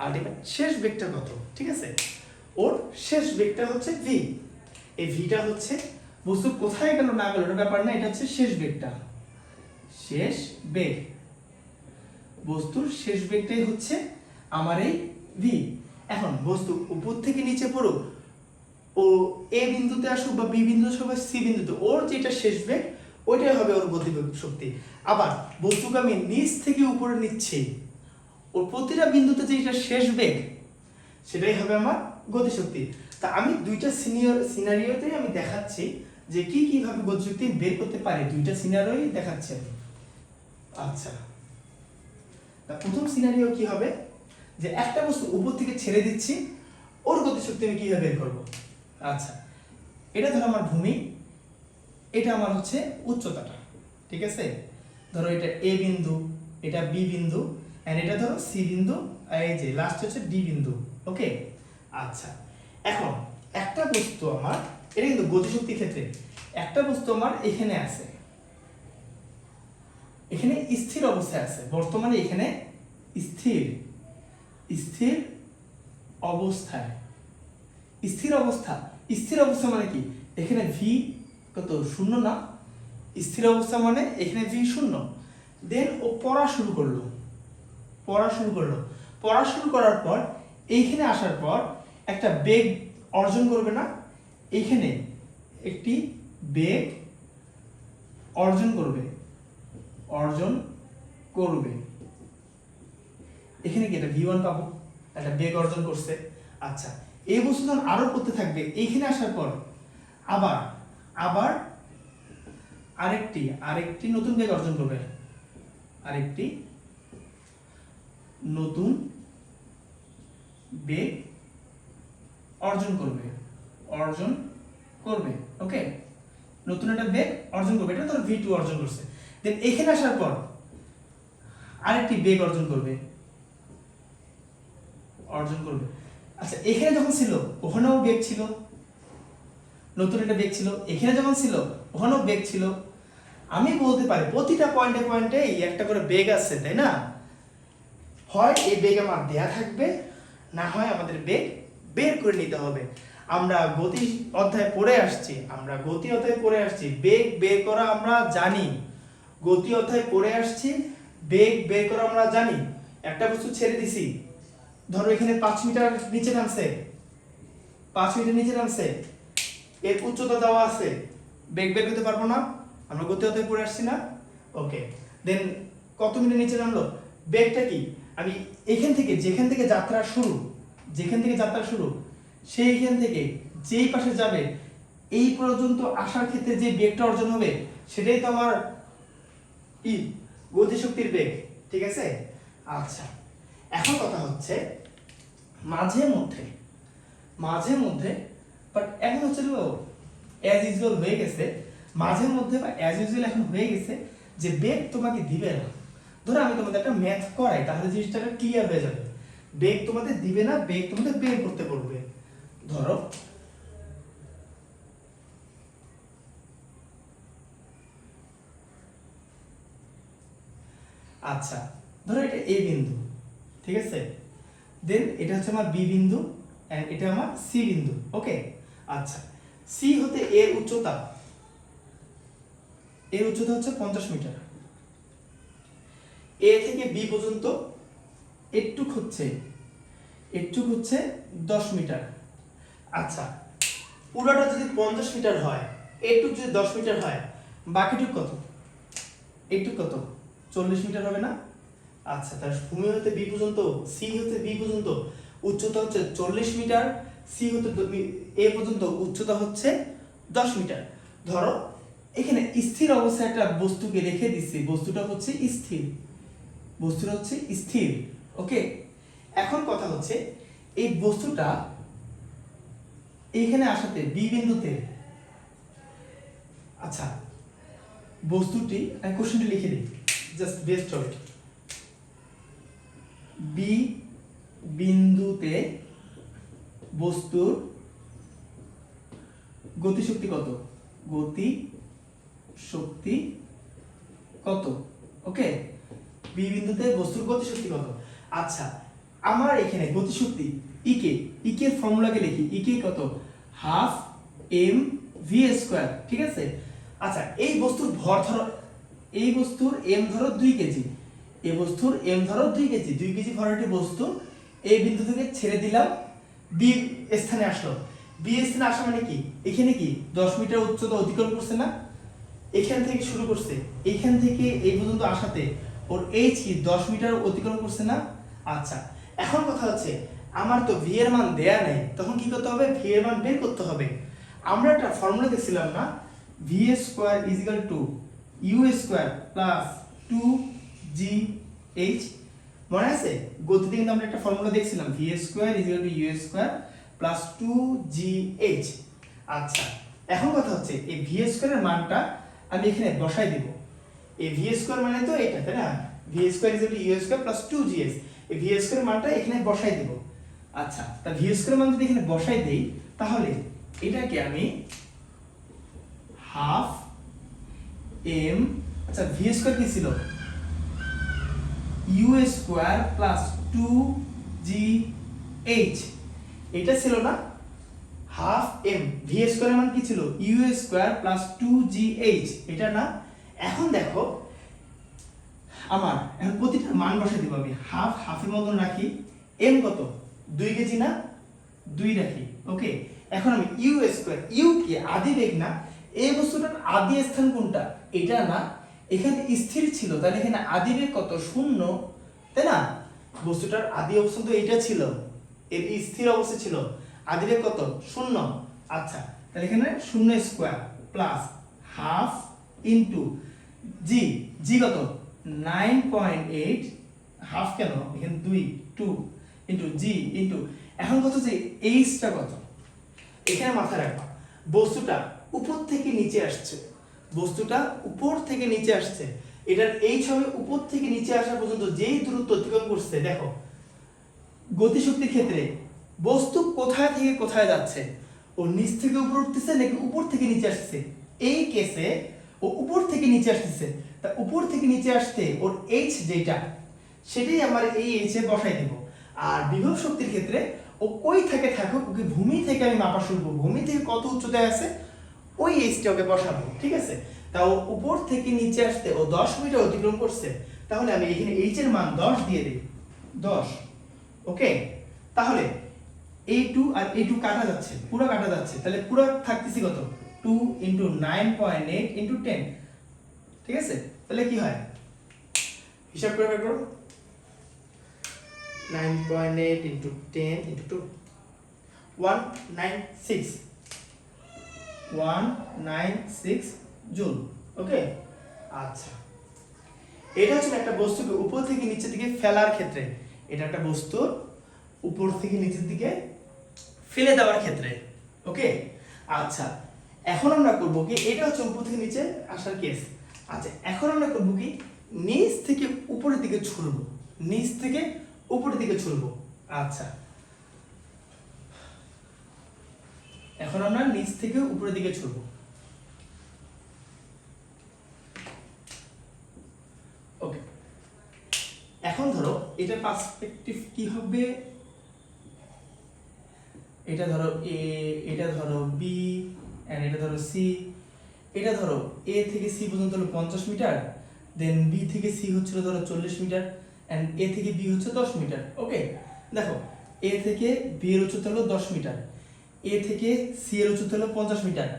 Speaker 1: আলটিমেট শেষ বেগটা কত, ঠিক আছে? ওর শেষ বেগটা হচ্ছে ভি। এই ভিটা হচ্ছে বস্তু কোথায় গেল না গেল এটা ব্যাপার না, এটা হচ্ছে শেষ বেগটা, শেষ বেগ। বস্তুর শেষ বেগটাই হচ্ছে আমার এই ভি। এখন বস্তু উপর থেকে নিচে পড়ুক, ও এ বিন্দুতে আসুক বা বি বিন্দুতে আসুক বা সি বিন্দুতে, ওর যেটা শেষ বেগ ওইটাই হবে ওর গতিবেগ শক্তি। আবার বস্তুকে আমি নিচ থেকে উপরে নিচ্ছি, ওর প্রতিটা বিন্দুতে যেটা শেষ বেগ সেটাই হবে আমার গতিশক্তি। তা আমি দুইটা সিনারিওতে আমি দেখাচ্ছি যে কিভাবে গতিশক্তি বের করতে পারি, দুইটা সিনারিওই দেখাচ্ছি আমি। আচ্ছা, প্রথম সিনারিও কি হবে, যে একটা বস্তু উপর থেকে ছেড়ে দিচ্ছি, ওর গতিশক্তি আমি কিভাবে বের করব। আচ্ছা, এটা ধরো আমার ভূমি, এটা আমার হচ্ছে উচ্চতাটা, ঠিক আছে? ধরো এটা এ বিন্দু, এটা বি বিন্দু, এন্ড এটা ধরো সি বিন্দু, আর এই যে লাস্ট হচ্ছে ডি বিন্দু। ওকে, আচ্ছা, এখন একটা বস্তু আমার, এটা কিন্তু গতিশক্তির ক্ষেত্রে, একটা বস্তু আমার এখানে আছে, এখানে স্থির অবস্থায় আছে, বর্তমানে এখানে স্থির অবস্থায়। স্থির অবস্থা মানে কি? এখানে ভি কত, শূন্য না? স্থির অবস্থা মানে এখানে ভি শূন্য। দেন ও পড়া শুরু করার পর এইখানে আসার পর একটা বেগ অর্জন করবে না? এইখানে একটি বেগ অর্জন করবে, এখানে কি এটা v1 পাবো, একটা বেগ অর্জন করছে। আচ্ছা, এই বস্তু যখন আরো করতে থাকবে, এইখানে আসার পর আবার আরেকটি নতুন বেগ অর্জন করবে, আরেকটি নতুন বেগ অর্জন করবে। ওকে, নতুন একটা বেগ অর্জন করবে, এটা ধর v2 অর্জন করছে। দেন এখানে আসার পর আরেকটি বেগ অর্জন করবে। আচ্ছা, এখানে যখন ছিল ওখানেও বেগ ছিল, নতুন একটা বেগ ছিল, এখানে যখন ছিল ওখানেও বেগ ছিল। আমি বলতে পারি প্রতিটা পয়েন্টে এই একটা করে বেগ আছে, তাই না? হয় এই বেগ আমার দেয়া থাকবে, না হয় আমাদের বেগ বের করে নিতে হবে। আমরা গতি অধ্যায়ে পড়ে আসছি, বেগ বের করা আমরা জানি। গতি অধ্যায়ে পড়ে আসছি, বেগ বের করা আমরা জানি। একটা বস্তু ছেড়ে দিছি, ধরো এখানে 5 মিটার নিচে নামছে, এর উচ্চতা দেওয়া আছে, বেগ বের করতে পারবো না? আমরা গতি অধ্যায়ে পড়ে আসছি না? ওকে, দেন কত মিটার নিচে নামলো, বেগটা কি? আমি যেখান থেকে যাত্রা শুরু সেইখান থেকে যেই পাশে যাবে এই পর্যন্ত আসার ক্ষেত্রে যে বেগটা অর্জন হবে সেটাই তো আমার গতিশক্তির বেগ, ঠিক আছে? আচ্ছা, এখন কথা হচ্ছে মাঝে মধ্যে বাট এখন হচ্ছে অ্যাজ ইউজুয়াল হয়ে গেছে, মাঝে মধ্যে বা অ্যাজ ইউজুয়াল এখন হয়ে গেছে যে বেগ তোমাকে দিবে না। ধরো আমি তোমাদের একটা ম্যাথ করাই, তাহলে জিনিসটা ক্লিয়ার হয়ে যাবে। বেগ তোমাদের দিবে না, বেগ তোমাদের বের করতে বলবে। ধরো আচ্ছা, ধরো এটা এ বিন্দু, ঠিক আছে? দেন এটা হচ্ছে আমার বি বিন্দু, এন্ড এটা আমার সি বিন্দু। ওকে, আচ্ছা, সি হতে এর উচ্চতা হচ্ছে 50 মিটার। এ থেকে বি পর্যন্ত এটুক হচ্ছে এটুক হচ্ছে 10 মিটার। আচ্ছা, পুরোটা যদি 50 মিটার হয়, এটুক যদি 10 মিটার হয়, বাকিটুক কত? এটুক কত? 40 মিটার হবে না? আচ্ছা, তার ভূমি হতে বি পর্যন্ত, সি হতে বি পর্যন্ত উচ্চতা হচ্ছে 40 মিটার, সি হতে এ পর্যন্ত উচ্চতা হচ্ছে 10 মিটার। ধরো এখানে স্থির অবস্থায় একটা বস্তুকে রেখে দিচ্ছি, বস্তুটা হচ্ছে স্থির, বস্তুটা হচ্ছে স্থির। ওকে, এখন কথা হচ্ছে এই বস্তুটা এইখানে আসাতে বি বিন্দুতে, আচ্ছা বস্তুটি, আমি কোশ্চেনটি লিখে দিই জাস্ট বেস্ট হবে, বি বিন্দুতে বস্তুর গতিশক্তি কত? গতি শক্তি কত? ওকে, বি বিন্দুতে বস্তুর গতিশক্তি কত? আচ্ছা, আমার এখানে গতিশক্তি ইকে, ইকে এর ফর্মুলাকে লিখি, ইকে কত? হাফ এম ভি স্কয়ার, ঠিক আছে? আচ্ছা, এই বস্তুর ভর ধরো, এই বস্তুর এম ধরো 2 কেজি, এই বস্তুর এম ধরো 2 কেজি, 2 কেজি ভরের বস্তু এই বিন্দু থেকে ছেড়ে দিলাম, বি স্থানে আসলো। বি স্থানে আসা মানে কি? এখানে কি 10 মিটার উচ্চতা অতিক্রম করছে না? এখান থেকে শুরু করছে, এইখান থেকে এই পর্যন্ত আসাতে ওর এইচ কি 10 মিটার অতিক্রম করছে না? আচ্ছা, এখন কথা হচ্ছে আমার তো ভি এর মান দেয়া নেই, তখন কি করতে হবে? ভি এর মান বের করতে হবে। আমরা একটা ফর্মুলা দেখছিলাম না, V square is equal to U square plus 2gh, মনে আছে? গতিতে কিন্তু আমরা একটা ফর্মুলা দেখছিলাম, V square is equal to U square plus 2gh। আচ্ছা, এখন কথা হচ্ছে এই ভি স্কয়ারের মানটা আমি এখানে বসাই দিব। এই ভি স্কয়ার মানে তো এটা, তাই না? V square is equal to U square plus 2gh, এই ভি স্কয়ারের মানটা এখানে বসাই দিব। আচ্ছা, তা ভি স্কয়ারের মান যদি এখানে বসাই দেই, তাহলে এটাকে আমি হাফ এম, আচ্ছা ভি স্কয়ার কি ছিল? ইউ স্কয়ার প্লাস 2gh, এটা ছিল না? হাফ এম, ভি স্কয়ারের মান কি ছিল? ইউ স্কয়ার প্লাস 2gh, এটা না? এখন দেখো আমার এখন প্রতিটা মান বসাই দিব আমি, হাফ হাফের মতন রাখি, এম কত? 2 কেজি না? 2 রাখি। ওকে, এখন আমি ইউ স্কয়ার, ইউ কি আদি বেগ না? এই বস্তুটার আদি স্থান কোনটা? এটা না? এখানে স্থির ছিল, তাহলে এখানে আদি বেগ কত? 0, তাই না? বস্তুটার আদি অবস্থান তো এটা ছিল, এর স্থির অবস্থা ছিল, আদি বেগ কত? 0। আচ্ছা, তাহলে এখানে 0 স্কয়ার প্লাস হাফ ইনটু জি, জি কত? 9.8, হাফ কেন? এখানে 2 ইনটু জি ইনটু, এখন কত যে এইচটা কত? এখানে মাথায় রাখবা, বস্তুটা উপর থেকে নিচে আসছে, বস্তুটা উপর থেকে নিচে আসছে, এটার এইচ হবে উপর থেকে নিচে আসা পর্যন্ত যেই দূরত্ব অতিক্রম করছে। দেখো গতিশক্তির ক্ষেত্রে বস্তু কোথায় থেকে কোথায় যাচ্ছে? ও নিচ থেকে উপর উঠতেছে নাকি উপর থেকে নিচে আসছে? এই কেসে ও উপর থেকে নিচে আসতেছে, তা উপর থেকে নিচে আসতে ওর এইচ যেটা, সেটাই আমার এই এইচে বসাই দেব। আর বিভব শক্তির ক্ষেত্রে ও কই থেকে থাকুক, ওকে ভূমি থেকে আমি মাপা শুরু করব, ভূমি থেকে কত উচ্চতায় আছে ওই এইচটা ওকে বসাবো, ঠিক আছে? তাও উপর থেকে নিচে আসতে ও 10 মিটার অতিক্রম করছে, তাহলে আমি এখানে এইচ এর মান 10 দিয়ে দিই, 10। ওকে, তাহলে a2 আর a2 কাটা যাচ্ছে, পুরো কাটা যাচ্ছে, তাহলে পুরো থাকতেছি কত? 2 ইনটু 9.8 ইনটু 10, ঠিক আছে? তাহলে কি হয়? হিসাব করে বের করো, 9.8 ইনটু 10 ইনটু 2, 196 জুল। ওকে, আচ্ছা, এটা হচ্ছে একটা বস্তুকে উপর থেকে নিচের দিকে ফেলার ক্ষেত্রে, এটা একটা বস্তুর উপর থেকে নিচের দিকে ফেলে দেওয়ার ক্ষেত্রে। ওকে, আচ্ছা, এখন আমরা করব কি, এটা হচ্ছে উপর থেকে নিচে আসার কেস। আচ্ছা, এখন আমরা করব কি, নিচ থেকে উপরের দিকে ছুড়ব, নিচ থেকে উপরের দিকে ছুড়ব। আচ্ছা, এখন আমরা নিচ থেকে উপরের দিকে ছুড়ব। ওকে, এখন ধরো এটা পার্সপেক্টিভ কি হবে? এটা ধরো এ, এটা ধরো বি, এন্ড এটা ধরো সি। এটা ধরো এ থেকে সি পর্যন্ত হলো 50 মিটার, দেন বি থেকে সি হচ্ছিল ধরো 40 মিটার, এন্ড এ থেকে বি হচ্ছে 10 মিটার। ওকে, দেখো এ থেকে বি এর উচ্চতা হলো 10 মিটার, এ থেকে সি এর উচ্চতা হলো 50 মিটার,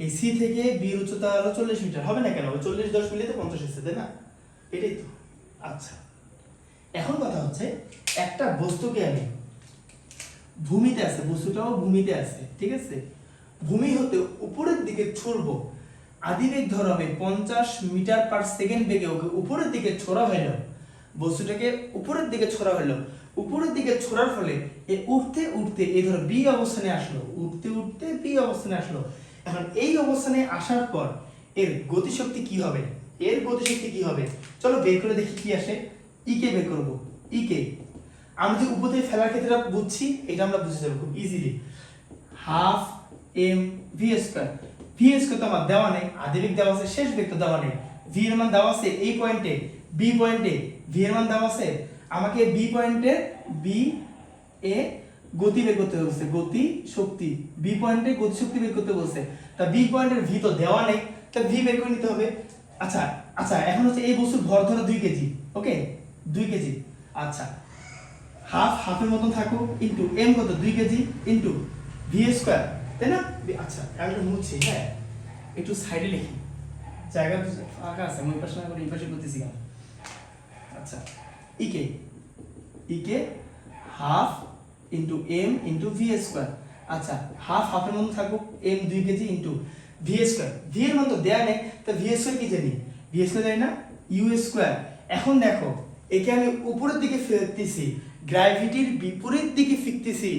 Speaker 1: এই সি থেকে বি এর উচ্চতা হলো 40 মিটার, হবে না কেন? 40 10 মিলিয়ে তো 50 এসেছে, তাই না? এটাই তো। আচ্ছা, এখন কথা হচ্ছে একটা বস্তুকে আমি ভূমিতে আছে, বস্তুটাও ভূমিতে আছে, ঠিক আছে, ভূমি হতে উপরের দিকে ছুড়বো, আদিবেগ ধরো আমি 50 মিটার পার সেকেন্ড বেগে ওকে উপরের দিকে ছোড়া হলো, বস্তুটাকে উপরের দিকে ছোড়া হলো, উপরের দিকে ছোড়ার ফলে এ উঠতে উঠতে এই ধরো বি অবস্থানে আসলো, উঠতে উঠতে বি অবস্থানে আসলো। এখন এই অবস্থানে আসার পর এর গতিশক্তি কি হবে? এর গতিশক্তি কি হবে? চলো বের করে দেখি কি আসে। ই কে বের করব। ই কে আমরা যে উপর থেকে ফেলার ক্ষেত্রে বুঝছি, এটা আমরা বুঝে যাবো খুব easily. Half M V square, V square তো আমার দেওয়া নেই, আদিবেগ দেওয়া আছে, শেষ বেগ তো দেওয়া নেই। ভি এর মান দেওয়া আছে এই পয়েন্টে, বি পয়েন্টে ভি এর মান দেওয়া আছে, আমাকে বি পয়েন্টে বি এ গতি বের করতে বলছে, গতি শক্তি, বি পয়েন্টে গতি শক্তি বের করতে বলছে, তা বি পয়েন্টের ভি তো দেওয়া নেই, তা ভি বের করে নিতে হবে। আচ্ছা আচ্ছা, এখন হচ্ছে এই বস্তুর ভর ধরো 2 কেজি, ওকে 2 কেজি। আচ্ছা, হাফ হাফের মতন থাকুক ইনটু এম কত 2 কেজি ইনটু ভি স্কয়ার, তাই না? আচ্ছা একটা মুছছি, হ্যাঁ একটু সাইডে লিখি, জায়গা তো ফাঁকা আছে, আমি পাশে না করে এই পাশে করতেছি কেন? আচ্ছা, E K half into M into V square. আচ্ছা, হাফ হাফের মধ্যে থাকুক M 2 KG into V square, V এর মান তো দেয়া নেই, তা ভি স্কয়ার কি জানি? ভি স্কয়ার জানি না, ইউ স্কয়ার। এখন দেখো একে আমি উপরের দিকে ফেলতেছি, গ্র্যাভিটির বিপরীত দিকে ফিরতেছি,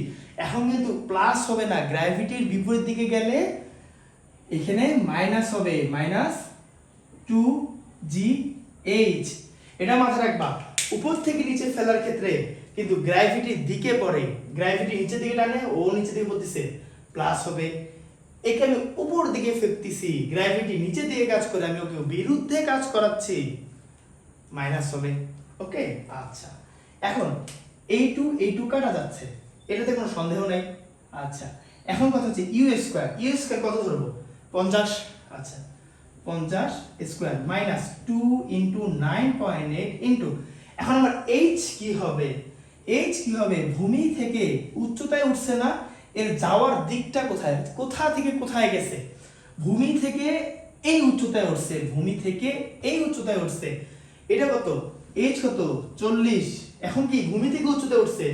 Speaker 1: এখন কিন্তু প্লাস হবে না, গ্র্যাভিটির বিপরীত দিকে গেলে এখানে মাইনাস হবে, মাইনাস 2gh। এটা মাথায় রাখবা, উপর থেকে নিচে ফেলার ক্ষেত্রে কিন্তু গ্র্যাভিটির দিকে পড়ে, গ্র্যাভিটি নিচের দিকে টানে, ও নিচের দিকে পড়তেছে, প্লাস হবে। একে আমি উপর দিকে ফেলতেছি, গ্র্যাভিটি নিচের দিকে কাজ করে, আমি ওকে বিরুদ্ধে কাজ করাচ্ছি, মাইনাস হবে। ওকে, আচ্ছা এখন এই টু কাটা যাচ্ছে, এটাতে কোনো সন্দেহ নাই। আচ্ছা, এখন কথা হচ্ছে ইউ স্কয়ার, ইউ স্কয়ার কত ধরবো? 50। আচ্ছা, 50 স্কয়ার মাইনাস 2 ইনটু 9.8 ইনটু, এখন আমার এইচ কি হবে? এইচ কি হবে? ভূমি থেকে উচ্চতায় উঠছে না, এর যাওয়ার দিকটা কোথায়, কোথা থেকে কোথায় গেছে? ভূমি থেকে এই উচ্চতায় উঠছে, ভূমি থেকে এই উচ্চতায় উঠছে, এটা কত? এইচ কত? 40। এখন কি ভূমি থেকে উচ্চতায় উঠছে,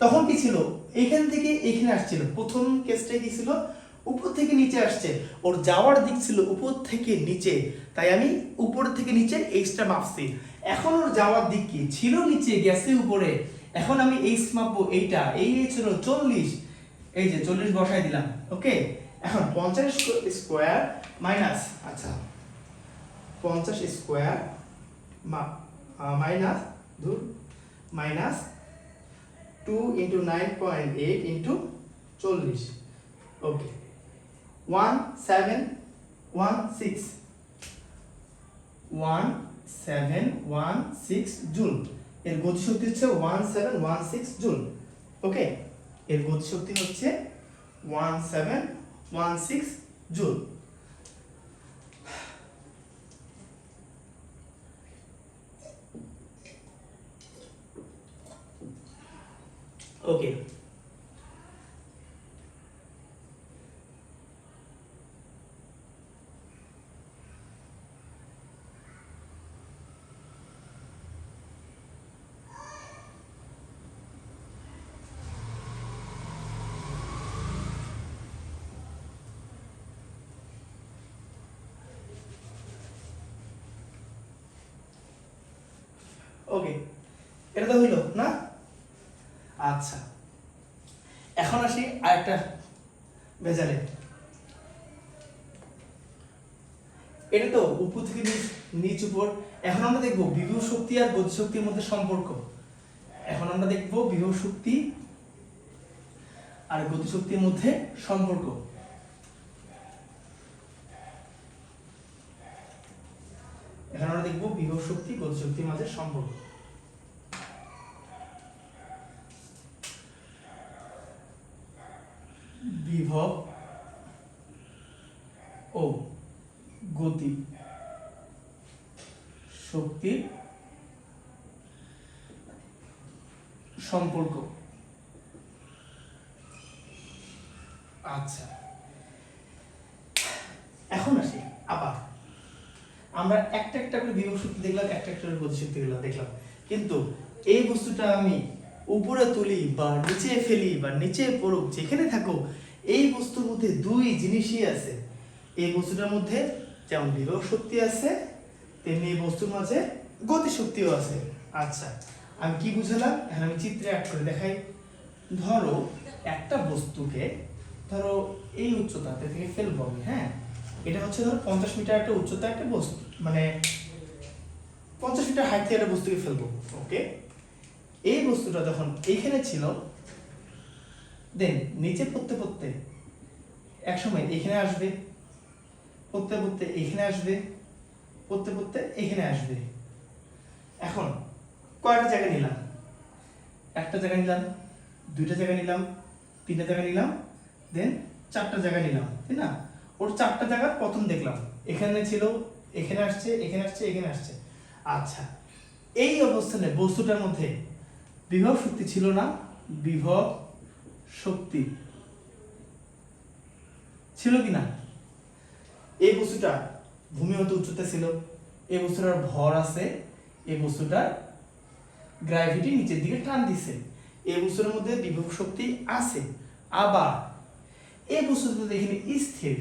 Speaker 1: তখন কি ছিল? এখান থেকে এখানে আসছিল, প্রথম কেসটা কি ছিল? উপর থেকে নিচে আসছে, ওর যাওয়ার দিক ছিল উপর থেকে নিচে, তাই আমি উপর থেকে নিচে এইচটা মাপছি। এখন ওর যাওয়ার দিক কি ছিল? নিচে, গেছে উপরে, এখন আমি এইচ মাপবো, এইটা এই এইচ হলো 40, এই যে 40 বসাই দিলাম। ওকে, এখন 50 স্কয়ার মাইনাস, আচ্ছা 50 square minus minus 2 into 9.8 into 40, ওকে 1716 জুল। এর গতিশক্তি হচ্ছে 1716 জুল। ওকে, এর গতিশক্তি হচ্ছে 1716 জুল। ওকে, ওকে, এটা তো হইল না? আচ্ছা, এখন আসি আরেকটা ভেজালে। এটা তো উপর থেকে নিচ উপর। এখন আমরা দেখবো বিভব শক্তি আর গতিশক্তির মধ্যে সম্পর্ক। এখন আমরা দেখবো বিভব শক্তি আর গতিশক্তির মধ্যে সম্পর্ক। এখন আমরা দেখবো বিভব শক্তি গতিশক্তির মাঝে সম্পর্ক। বিভব ও গতি শক্তির সম্পর্ক। আচ্ছা, এখন আসি আবার আমরা একটা একটা করে বিভব শক্তি দেখলাম, একটা একটা করে গতিশক্তি দেখলাম, কিন্তু এই বস্তুটা আমি উপরে তুলি বা নিচে ফেলি বা নিচে পড়ুক যেখানে থাকো, এই বস্তুর মধ্যে দুই জিনিসই আছে। এই বস্তুটার মধ্যে যেমন বিভব শক্তি আছে, তেমনি এই বস্তুর মাঝে গতিশক্তিও আছে। আচ্ছা, আমি কি বুঝালাম এখন আমি চিত্রে অ্যাড করে দেখাই। ধরো একটা বস্তুকে, ধরো এই উচ্চতাতে থেকে ফেলবো আমি, হ্যাঁ, এটা হচ্ছে ধরো 50 মিটার একটা উচ্চতা একটা বস্তু, মানে 50 মিটার হাইট থেকে একটা বস্তুকে ফেলবো। ওকে, এই বস্তুটা যখন এইখানে ছিল, দেন নিচে পড়তে পড়তে এক সময় এখানে আসবে, পড়তে পড়তে এখানে আসবে, পড়তে পড়তে এখানে আসবে। এখন কয়টা জায়গা নিলাম? একটা জায়গা নিলাম, দুইটা জায়গা নিলাম, তিনটা জায়গা নিলাম, দেন চারটা জায়গা নিলাম, তাই না? ওর চারটা জায়গার পতন দেখলাম, এখানে ছিল, এখানে আসছে, এখানে আসছে, এখানে আসছে। আচ্ছা, এই অবস্থানে বস্তুটার মধ্যে বিভব শক্তি ছিল না? বিভব শক্তি ছিল কিনা? এই বস্তুটা ভূমি হতে উচ্চতা ছিল, এই বস্তুটার ভর আছে, এই বস্তুটার গ্র্যাভিটি নিচের দিকে টান দিছে, এই বস্তুর মধ্যে বিভব শক্তি আছে। আবার এই বস্তুটা এখানে স্থির,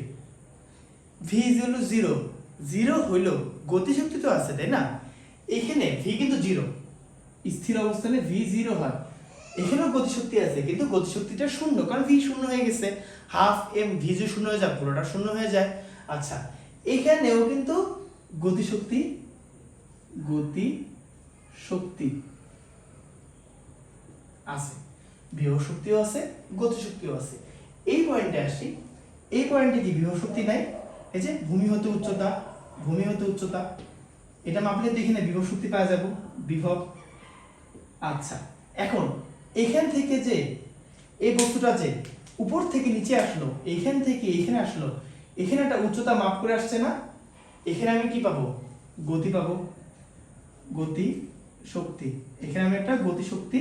Speaker 1: ভি হলো 0, 0 হইলো গতিশক্তি তো আছে, তাই না? এখানে ভি কিন্তু 0, স্থির অবস্থানে ভি 0 হয়, এখানেও গতিশক্তি আছে কিন্তু গতিশক্তিটা শূন্য, কারণ ভি শূন্য হয়ে গেছে, হাফ এম ভি যে শূন্য হয়ে যায় পুরোটা শূন্য হয়ে যায়। আচ্ছা, এখানেও কিন্তু গতিশক্তি আছে, বিভব শক্তিও আছে, গতিশক্তিও আছে। এই পয়েন্টে আসি, এই পয়েন্টে কি বিভব শক্তি নাই? এই যে ভূমি হতে উচ্চতা, ভূমি হতে উচ্চতা, এটা মাপলে তো এখানে বিভব শক্তি পাওয়া যাব, বিভব। আচ্ছা, এখন এখান থেকে যে এই বস্তুটা যে উপর থেকে নিচে আসলো, এইখান থেকে এইখানে আসলো, এখানে একটা উচ্চতা মাপ করে আসছে না? এখানে আমি কি পাবো? গতি পাবো, গতি শক্তি, এখানে আমি একটা গতি শক্তি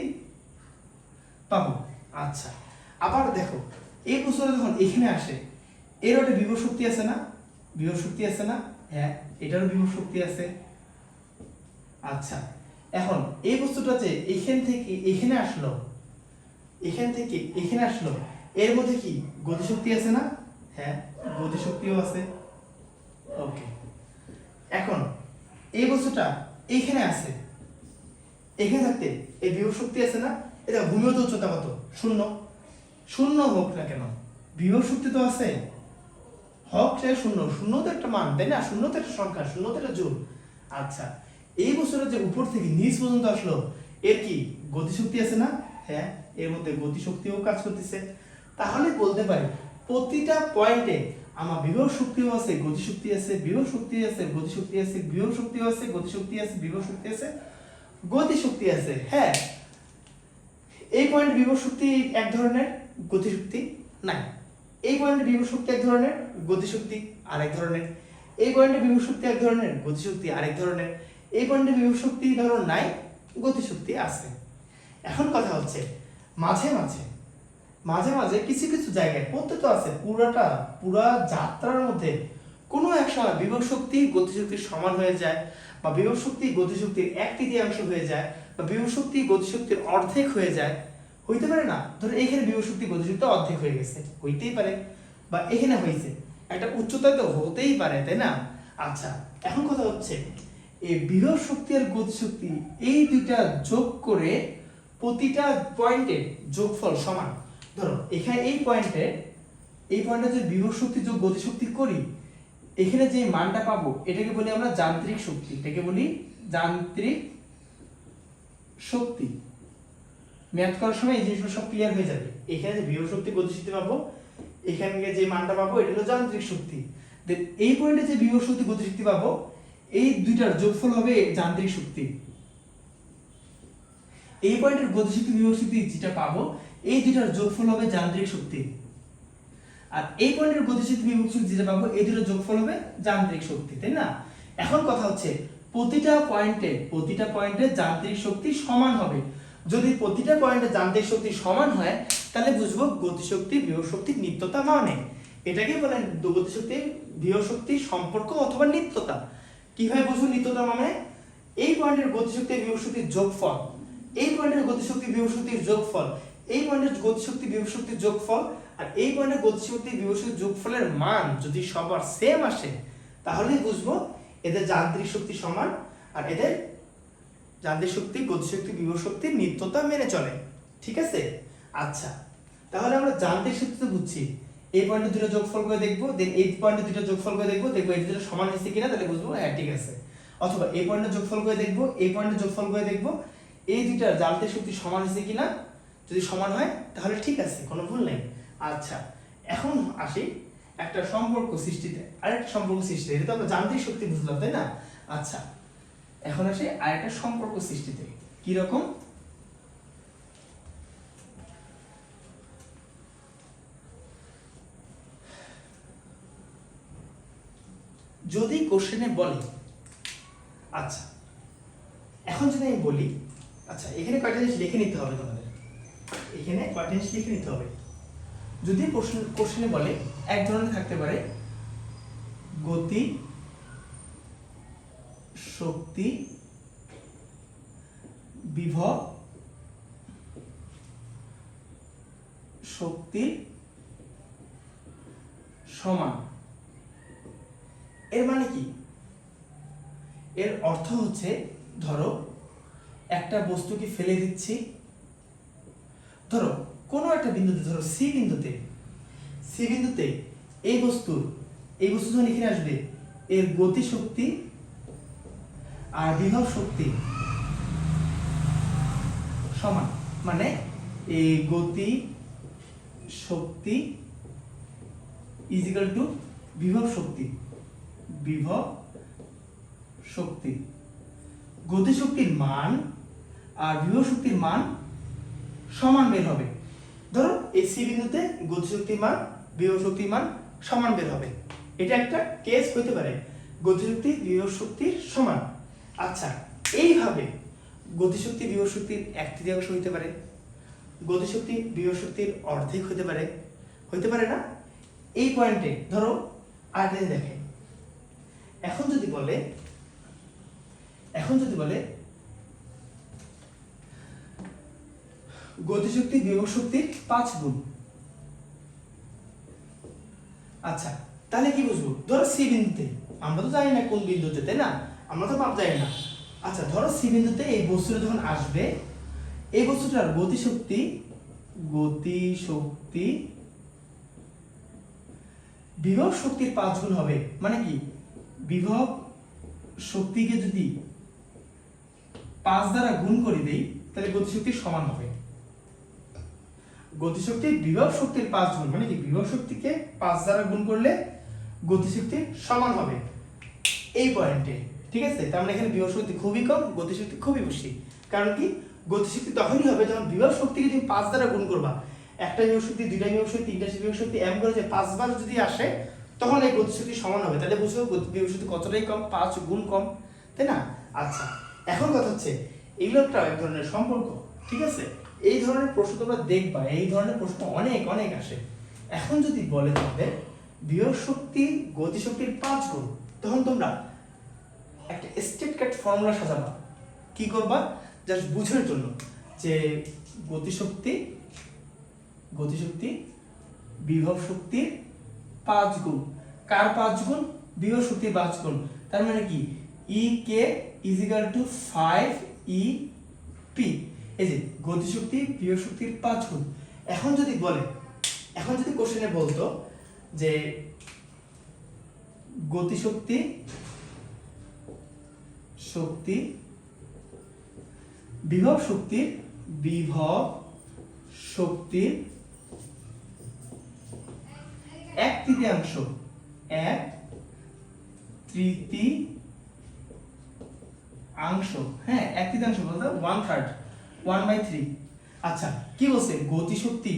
Speaker 1: পাবো। আচ্ছা, আবার দেখো এই বস্তুটা যখন এখানে আসে, এর একটা বিভব শক্তি আছে না? বিভব শক্তি আছে না? হ্যাঁ, এটারও বিভব শক্তি আছে। আচ্ছা, এখন এই বস্তুটা যে এখান থেকে এখানে আসলো, এখান থেকে এখানে আসলো, এর মধ্যে কি গতিশক্তি আছে না? হ্যাঁ, গতিশক্তিও আছে। ওকে, এখন এই বস্তুটা এইখানে আছে, এখানে থাকতে এই বিভব শক্তি আছে না? এটা ভূমিগত উচ্চতা কত? 0, 0 হোক না কেন, বিভব শক্তি তো আছে, হোক সে 0, 0 তো একটা মান, তাই না? 0 তো একটা সংখ্যা, 0 তো একটা জোড়। আচ্ছা, এই বস্তুটা যে উপর থেকে নিচ পর্যন্ত আসলো, এর কি গতিশক্তি আছে না? হ্যাঁ, এর মধ্যে গতিশক্তিও কাজ করতেছে। তাহলে বলতে পারি প্রতিটা পয়েন্টে আমার বিভব শক্তিও আছে, গতিশক্তি আছে, বিভব শক্তি আছে, গতিশক্তি আছে, বিভব শক্তিও আছে, গতিশক্তি আছে, বিভব শক্তি আছে, গতিশক্তি আছে। হ্যাঁ, এই পয়েন্টে বিভব শক্তি এক ধরনের, গতিশক্তি নাই। এই পয়েন্টে বিভব শক্তি এক ধরনের, গতিশক্তি আরেক ধরনের। এই পয়েন্টে বিভব শক্তি এক ধরনের, গতিশক্তি আরেক ধরনের। এই পয়েন্টে বিভব শক্তি ধরো নাই, গতিশক্তি আছে। এখন কথা হচ্ছে মাঝে মাঝে মাঝে মাঝে কিছু কিছু জায়গায় পড়তে তো আছে, পুরা যাত্রার মধ্যে কোনো এক সময় বিভব শক্তি গতিশক্তির সমান হয়ে যায়, বা বিভব শক্তি গতিশক্তির 1/3 হয়ে যায়, বা বিভব শক্তি গতিশক্তির অর্ধেক হয়ে যায়। হইতে পারে না? ধরো এখানে বিভব শক্তি গতিশক্তি অর্ধেক হয়ে গেছে, হইতেই পারে, বা এখানে হয়েছে, একটা উচ্চতায় তো হতেই পারে, তাই না? আচ্ছা, এখন কথা হচ্ছে এই বিভব শক্তি আর গতিশক্তি এই দুইটা যোগ করে প্রতিটা পয়েন্টের যোগফল সমান। ধরো এখানে এই পয়েন্টে যে বিভব শক্তি যোগ গতিশক্তি করি, এখানে যে মানটা পাবো এটাকে বলি আমরা যান্ত্রিক শক্তি, এটাকে বলি যান্ত্রিক শক্তি। ম্যাথ করার সময় এই জিনিসগুলো সব ক্লিয়ার হয়ে যাবে। এখানে যে বিভব শক্তি গতিশক্তি পাবো, এখানে যে মানটা পাবো এটা হলো যান্ত্রিক শক্তি। দেন এই পয়েন্টে যে বিভব শক্তি গতিশক্তি পাবো, এই দুইটার যোগফল হবে যান্ত্রিক শক্তি। এই পয়েন্টের গতিশক্তি বিভব শক্তি যেটা পাবো, এই দুইটার যোগফল হবে যান্ত্রিক শক্তি। আর এই পয়েন্টের গতিশক্তি বিভব শক্তি যেটা পাবো, এই দুটোর যোগফল হবে যান্ত্রিক শক্তি, তাই না? এখন কথা হচ্ছে প্রতিটা পয়েন্টে যান্ত্রিক শক্তি সমান হবে। যদি প্রতিটা পয়েন্টে যান্ত্রিক শক্তি সমান হয়, তাহলে বুঝবো গতিশক্তি বিভব শক্তির নিত্যতা মানে এটাকে বলেন গতিশক্তি বিভব শক্তির সম্পর্ক অথবা নিত্যতা। কিভাবে বুঝবো নিত্যতা মানে এই পয়েন্টের গতিশক্তি বিভব শক্তির যোগফল, এই পয়েন্টের গতিশক্তি বিভব শক্তির যোগফল, এই পয়েন্টের গতিশক্তি বিভব শক্তির যোগফল আর এই পয়েন্টের গতিশক্তি বিভব শক্তির যোগফলের মান যদি সবার সেম আসে তাহলেই বুঝবো এদের যান্ত্রিক শক্তি সমান আর এদের যান্ত্রিক শক্তি গতিশক্তি বিভব শক্তির নিত্যতা মেনে চলে। ঠিক আছে? আচ্ছা, তাহলে আমরা যান্ত্রিক শক্তি তো বুঝছি, এই পয়েন্টে দুটো যোগফল করে দেখবো, দেন এই পয়েন্টে দুটো যোগফল করে দেখবো, দেখবো এই দুটো সমান হয়েছে কিনা, তাহলে বুঝবো হ্যাঁ ঠিক আছে। অথবা এই পয়েন্টে যোগফল করে দেখবো, এই পয়েন্টে যোগফল করে দেখবো, এই দুইটার যান্ত্রিক শক্তি সমান হয়েছে কিনা, যদি সমান হয় তাহলে ঠিক আছে, কোনো ভুল নেই। আচ্ছা, এখন আসি একটা সম্পর্ক সৃষ্টিতে, আরেকটা সম্পর্ক সৃষ্টি, এটা তো আমরা যান্ত্রিক শক্তি বুঝলাম তাই না? আচ্ছা, এখন আসি আরেকটা সম্পর্ক সৃষ্টিতে। কি রকম? যদি কোশ্চেনে বলে, আচ্ছা এখন যদি আমি বলি, আচ্ছা এখানে কয়টা জিনিস লিখে নিতে হবে তোমাদের, এখানে কয়টা জিনিস লিখে নিতে হবে। যদি কোশ্চেনে বলে এক ধরনের থাকতে পারে গতি শক্তি বিভব শক্তির সমান, এর মানে কি? এর অর্থ হচ্ছে ধরো একটা বস্তুকে ফেলে দিচ্ছি, ধরো কোনো একটা বিন্দুতে, ধরো সি বিন্দুতে এই বস্তু যখন এখানে আসবে এর গতি শক্তি আর বিভব শক্তি সমান, মানে এই গতি শক্তি ইজ ইকুয়াল টু বিভব শক্তি, গতি শক্তির মান আর বিভব শক্তির মান সমান বের হবে। ধরো এই সি বিন্দুতে গতি শক্তির মান বিভব শক্তির মান সমান বের হবে, এটা একটা কেস হতে পারে গতিশক্তি বিভব শক্তির সমান। আচ্ছা, এইভাবে গতিশক্তি বিভব শক্তির 1/3 হইতে পারে, গতিশক্তি বিভব শক্তির অর্ধেক হতে পারে না? এই পয়েন্টে ধরো আরেকটা দেখে, এখন যদি বলে গতিশক্তি বিভব শক্তির 5 গুণ। আচ্ছা, তাহলে কি বুঝবো? ধরো সি বিন্দুতে, আমরা তো জানি না কোন বিন্দুতে, তাই না? আমরা তো মাপ জানি না। আচ্ছা, ধরো সি বিন্দুতে এই বস্তুটা যখন আসবে, এই বস্তুটার গতিশক্তি বিভব শক্তির 5 গুণ হবে। মানে কি? বিভব শক্তিকে যদি 5 দ্বারা গুণ করে দেই তাহলে গতিশক্তির সমান হবে। গতিশক্তি বিভব শক্তির 5 গুণ, মানে কি বিভব শক্তিকে 5 দ্বারা গুণ করলে গতিশক্তির সমান হবে এই পয়েন্টে। ঠিক আছে? তার মানে এখানে বিভব শক্তি খুবই কম, গতিশক্তি খুবই বেশি। কারণ কি? গতিশক্তি তখনই হবে যখন বিভব শক্তিকে তুমি 5 দ্বারা গুণ করবা। একটা বিভব শক্তি, দুইটা বিভব শক্তি, তিনটা বিভব শক্তি এম করে যে 5 বার যদি আসে তখন এই গতিশক্তি সমান হবে। তাহলে বুঝছো বিভব শক্তি কতটাই কম, 5 গুণ কম, তাই না? আচ্ছা, এখন কথা হচ্ছে এগুলো একটা এক ধরনের সম্পর্ক। ঠিক আছে? এই ধরনের প্রশ্ন তোমরা দেখবা, এই ধরনের প্রশ্ন অনেক আসে। এখন যদি বলে তোমাদের বিভব শক্তি গতিশক্তির 5 গুণ, তখন তোমরা একটা স্টেপ কাট ফর্মুলা সাজাবা। কি করবা? জাস্ট বুঝার জন্য যে গতিশক্তি বিভব শক্তির 5 গুণ। কার 5 গুণ? বিভব শক্তির 5 গুণ। তার মানে কি? E K is equal to 5 E P. এই যে গতিশক্তি বিভব শক্তির 5 গুণ। এখন যদি কোশ্চেনে বলতো যে গতিশক্তি বিভব শক্তির 1/3, 1/3, হ্যাঁ 1/3 বলতে 1/3, 1/3। আচ্ছা, কি বলছে? গতিশক্তি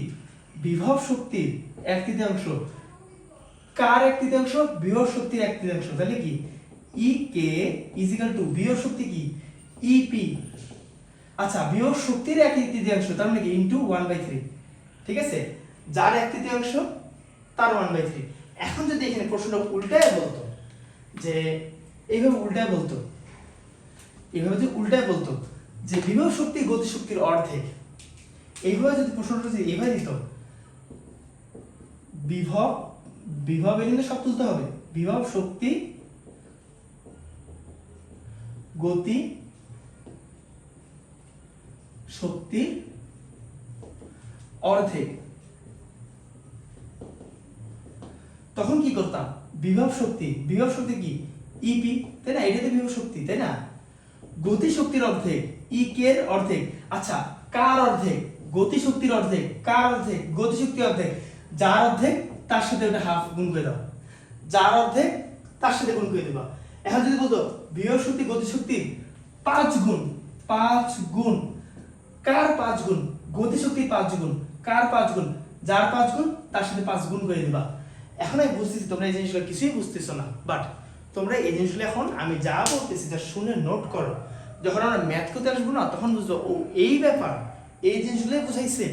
Speaker 1: বিভব শক্তির 1/3, কার 1/3? বিভব শক্তির 1/3। তাহলে কি? E K is equal two বিভব শক্তি কি? E P. আচ্ছা, বিভব শক্তির 1/3, তার মানে কি ইনটু 1/3। ঠিক আছে, যার 1/3 তার 1/3। এখন যদি এখানে প্রশ্নটা উল্টায় বলতো, যে এইভাবে উল্টায় বলতো, এইভাবে যদি উল্টায় বলতো যে বিভব শক্তি গতি শক্তির অর্ধেক, এইভাবে যদি প্রশ্নটা যদি এইভাবে দিত, বিভব এলিমেন্টে সব তুলতে হবে, বিভব শক্তি গতি শক্তি অর্ধেক, তখন কি করতাম, বিভব শক্তি কি ইপি, তাই না, এটাতে বিভব শক্তি, তাই না, গতি শক্তির অর্ধেক ই কে এর অর্ধেক। আচ্ছা, কার অর্ধেক, গতি শক্তির অর্ধেক, কার অর্ধেক, গতি শক্তির অর্ধেক, যার অর্ধেক তার সাথে ওটা হাফ গুণ করে দাও, যার অর্ধেক তার সাথে গুণ করে দেবা। এখন যদি বলতো বিভব শক্তি গতি শক্তির 5 গুণ, 5 গুণ, কার 5 গুণ, গতি শক্তির 5 গুণ, কার 5 গুণ, যার 5 গুণ তার সাথে 5 গুণ করে দিবা। এখন আমি বুঝতেছি তোমরা এই জিনিসগুলো কিছুই বুঝতেছো না, বাট তোমরা এই জিনিসগুলো এখন আমি যা বলতেছি তা শুনে নোট করো, যখন আমরা ম্যাথ করতে আসবো না তখন বুঝবো ও এই ব্যাপার, এই জিনিসগুলোই বুঝাইছে।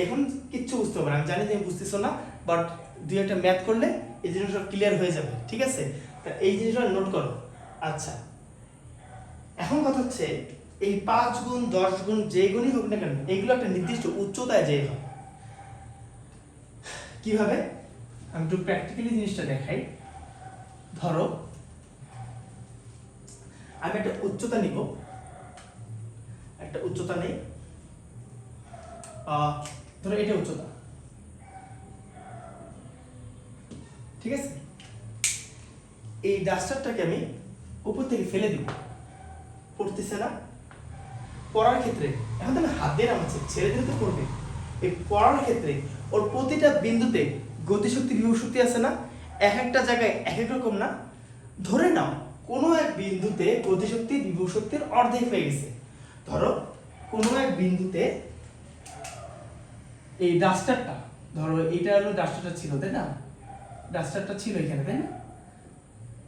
Speaker 1: এখন কিচ্ছু বুঝতে পারবে না, আমি জানি তুমি বুঝতেছো না, বাট দুই একটা ম্যাথ করলে এই জিনিসগুলো ক্লিয়ার হয়ে যাবে, ঠিক আছে, তা এই জিনিসগুলো নোট করো। আচ্ছা, এখন কথা হচ্ছে এই 5 গুণ 10 গুণ যে গুণই হোক না কেন, এগুলো একটা নির্দিষ্ট উচ্চতায় যেয়ে হয়। কিভাবে, আমি একটু প্র্যাকটিক্যালি জিনিসটা দেখাই। ধরো আমি একটা উচ্চতা নিব, একটা উচ্চতা নেই, ধরো এটা উচ্চতা, ঠিক আছে, এই ডাস্টারটাকে আমি উপর থেকে ফেলে দিব, পড়তেছে না, পড়ার ক্ষেত্রে এখন তো হাত দিয়ে নামাচ্ছে, ছেড়ে দিলে তো পড়বে। এই পড়ার ক্ষেত্রে ওর প্রতিটা বিন্দুতে গতিশক্তি বিভব শক্তি আছে না, এক একটা জায়গায় এক এক রকম না। ধরে নাও কোনো এক বিন্দুতে গতিশক্তি বিভব শক্তির অর্ধেক হয়ে গেছে। ধরো কোনো এক বিন্দুতে এই ডাস্টারটা, ধরো এটা হলো ডাস্টারটা ছিল, তাই না, ডাস্টারটা ছিল এখানে, তাই না,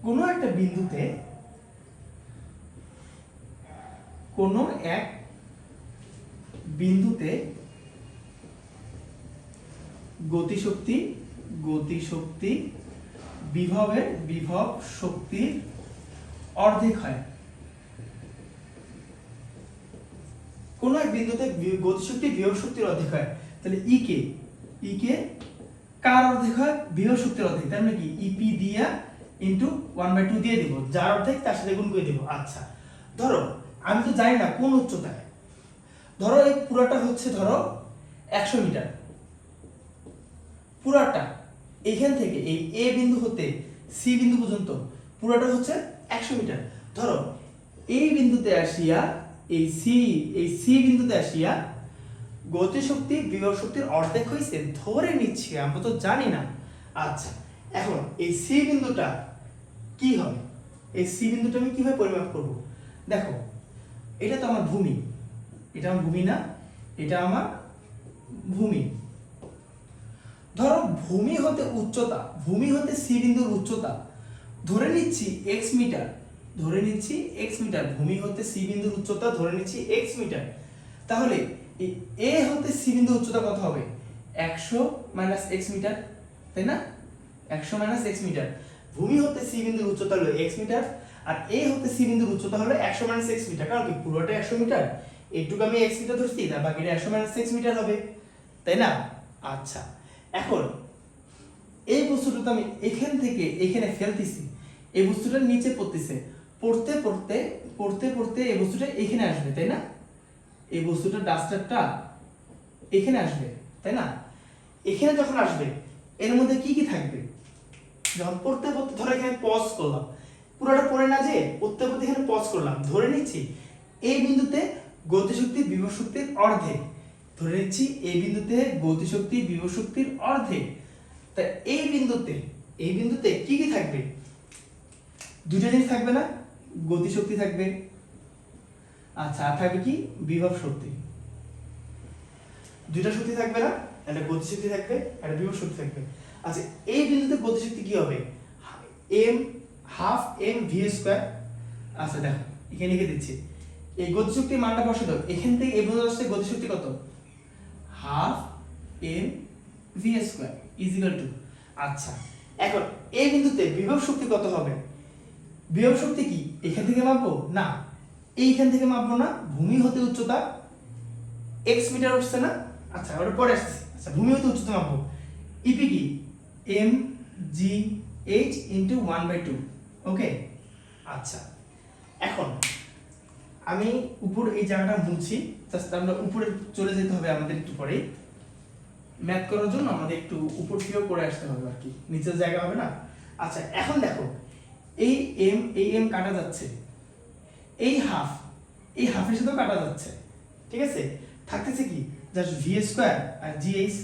Speaker 1: কোনো একটা বিন্দুতে, কোনো এক বিন্দুতে গতিশক্তি বিভব শক্তির অর্ধেক হয়। কোন এক বিন্দুতে গতিশক্তি বিভব শক্তির অর্ধেক হয়, তাহলে ই কে কার অর্ধেক হয়, বিভব শক্তির অর্ধেক, তার মানে কি ইপি দিয়া ইনটু 1/2 দিয়ে দিব, যার অর্ধেক তার সাথে গুণ করে দিব। আচ্ছা, ধরো আমি তো জানি না কোন উচ্চতায়, ধরো এই পুরোটা হচ্ছে ধরো 100 মিটার, পুরাটা এইখান থেকে এই এ বিন্দু হতে সি বিন্দু পর্যন্ত পুরোটা হচ্ছে 100 মিটার। ধরো এই বিন্দুতে আসিয়া এই সি বিন্দুতে আসিয়া গতিশক্তি বিভব শক্তির অর্ধেক হয়েছে ধরে নিচ্ছি, আমরা তো জানি না। আচ্ছা, এখন এই সি বিন্দুটা কি হবে, এই সি বিন্দুটা আমি কিভাবে পরিমাপ করব, দেখো এটা তো আমার ভূমি, এটা আমার ভূমি না, এটা আমার ভূমি। ধরো ভূমি হতে উচ্চতা, ভূমি হতে সি বিন্দুর উচ্চতা ধরে নিচ্ছি x মিটার, ধরে নিচ্ছি x মিটার, ভূমি হতে সি বিন্দুর উচ্চতা ধরে নিচ্ছি x মিটার। তাহলে এই a হতে সি বিন্দুর উচ্চতা কত হবে, 100 - x মিটার, তাই না, 100 - x মিটার। ভূমি হতে সি বিন্দুর উচ্চতা হলো x মিটার, আর a হতে সি বিন্দুর উচ্চতা হলো 100 - x মিটার, কারণ কি পুরোটা 100 মিটার, এইটুকু আমি x মিটার ধরছি, তার বাকিটা 100 - x মিটার হবে, তাই না। আচ্ছা, এখন এই বস্তুটা তো আমি এখান থেকে এখানে ফেলতেছি, এই বস্তুটা নিচে পড়তেছে, পড়তে পড়তে পড়তে পড়তে এই বস্তুটা এখানে আসবে, তাই না, এই বস্তুটা ডাস্টারটা এখানে আসবে, তাই না। এখানে যখন আসবে এর মধ্যে কি কি থাকবে, যখন পড়তে পড়তে ধরো এখানে পজ করলাম, পুরোটা পড়ে না যে পড়তে পড়তে এখানে পজ করলাম, ধরে নিচ্ছি এই বিন্দুতে গতিশক্তি বিভব শক্তির অর্ধেক, ধরে নিচ্ছি এই বিন্দুতে গতিশক্তি বিভব শক্তির অর্ধেক। তা এই বিন্দুতে কি কি থাকবে, দুটো জিনিস থাকবে না, গতিশক্তি থাকবে, আচ্ছা আর থাকবে কি বিভব শক্তি, দুইটা শক্তি থাকবে না, একটা গতিশক্তি থাকবে, একটা বিভব শক্তি থাকবে। আচ্ছা, এই বিন্দুতে গতিশক্তি কি হবে, m ½mv²। আচ্ছা দেখো এখানে লিখে দিচ্ছি, এই গতিশক্তির মানটা বসে দাও, এখান থেকে এই পর্যন্ত আসছে গতিশক্তি কত, M V square is equal to, আচ্ছা এখন এই বিন্দুতে বিভব শক্তি কত হবে? বিভব শক্তি কি এখান থেকে মাপবো? না, এইখান থেকে মাপবো না, ভূমি হতে উচ্চতা x মিটার উঠছে না, আচ্ছা ওটা পরে আসছে। আচ্ছা ভূমি হতে উচ্চতা মাপবো, ইপি কি এম জি এইচ ইন্টু 1/2, ওকে। আচ্ছা এখন আমি উপর এই জায়গাটা মুছি, জাস্ট আমরা উপরে চলে যেতে হবে আমাদের একটু পরে, ম্যাথ করার জন্য আমাদের একটু উপর থেকেও করে আসতে হবে আর কি, নিচের জায়গা হবে না। আচ্ছা এখন দেখো এই এম কাটা যাচ্ছে, এই হাফের সাথেও কাটা যাচ্ছে, ঠিক আছে, থাকতেছে কি জাস্ট ভি স্কয়ার আর জি এইচ,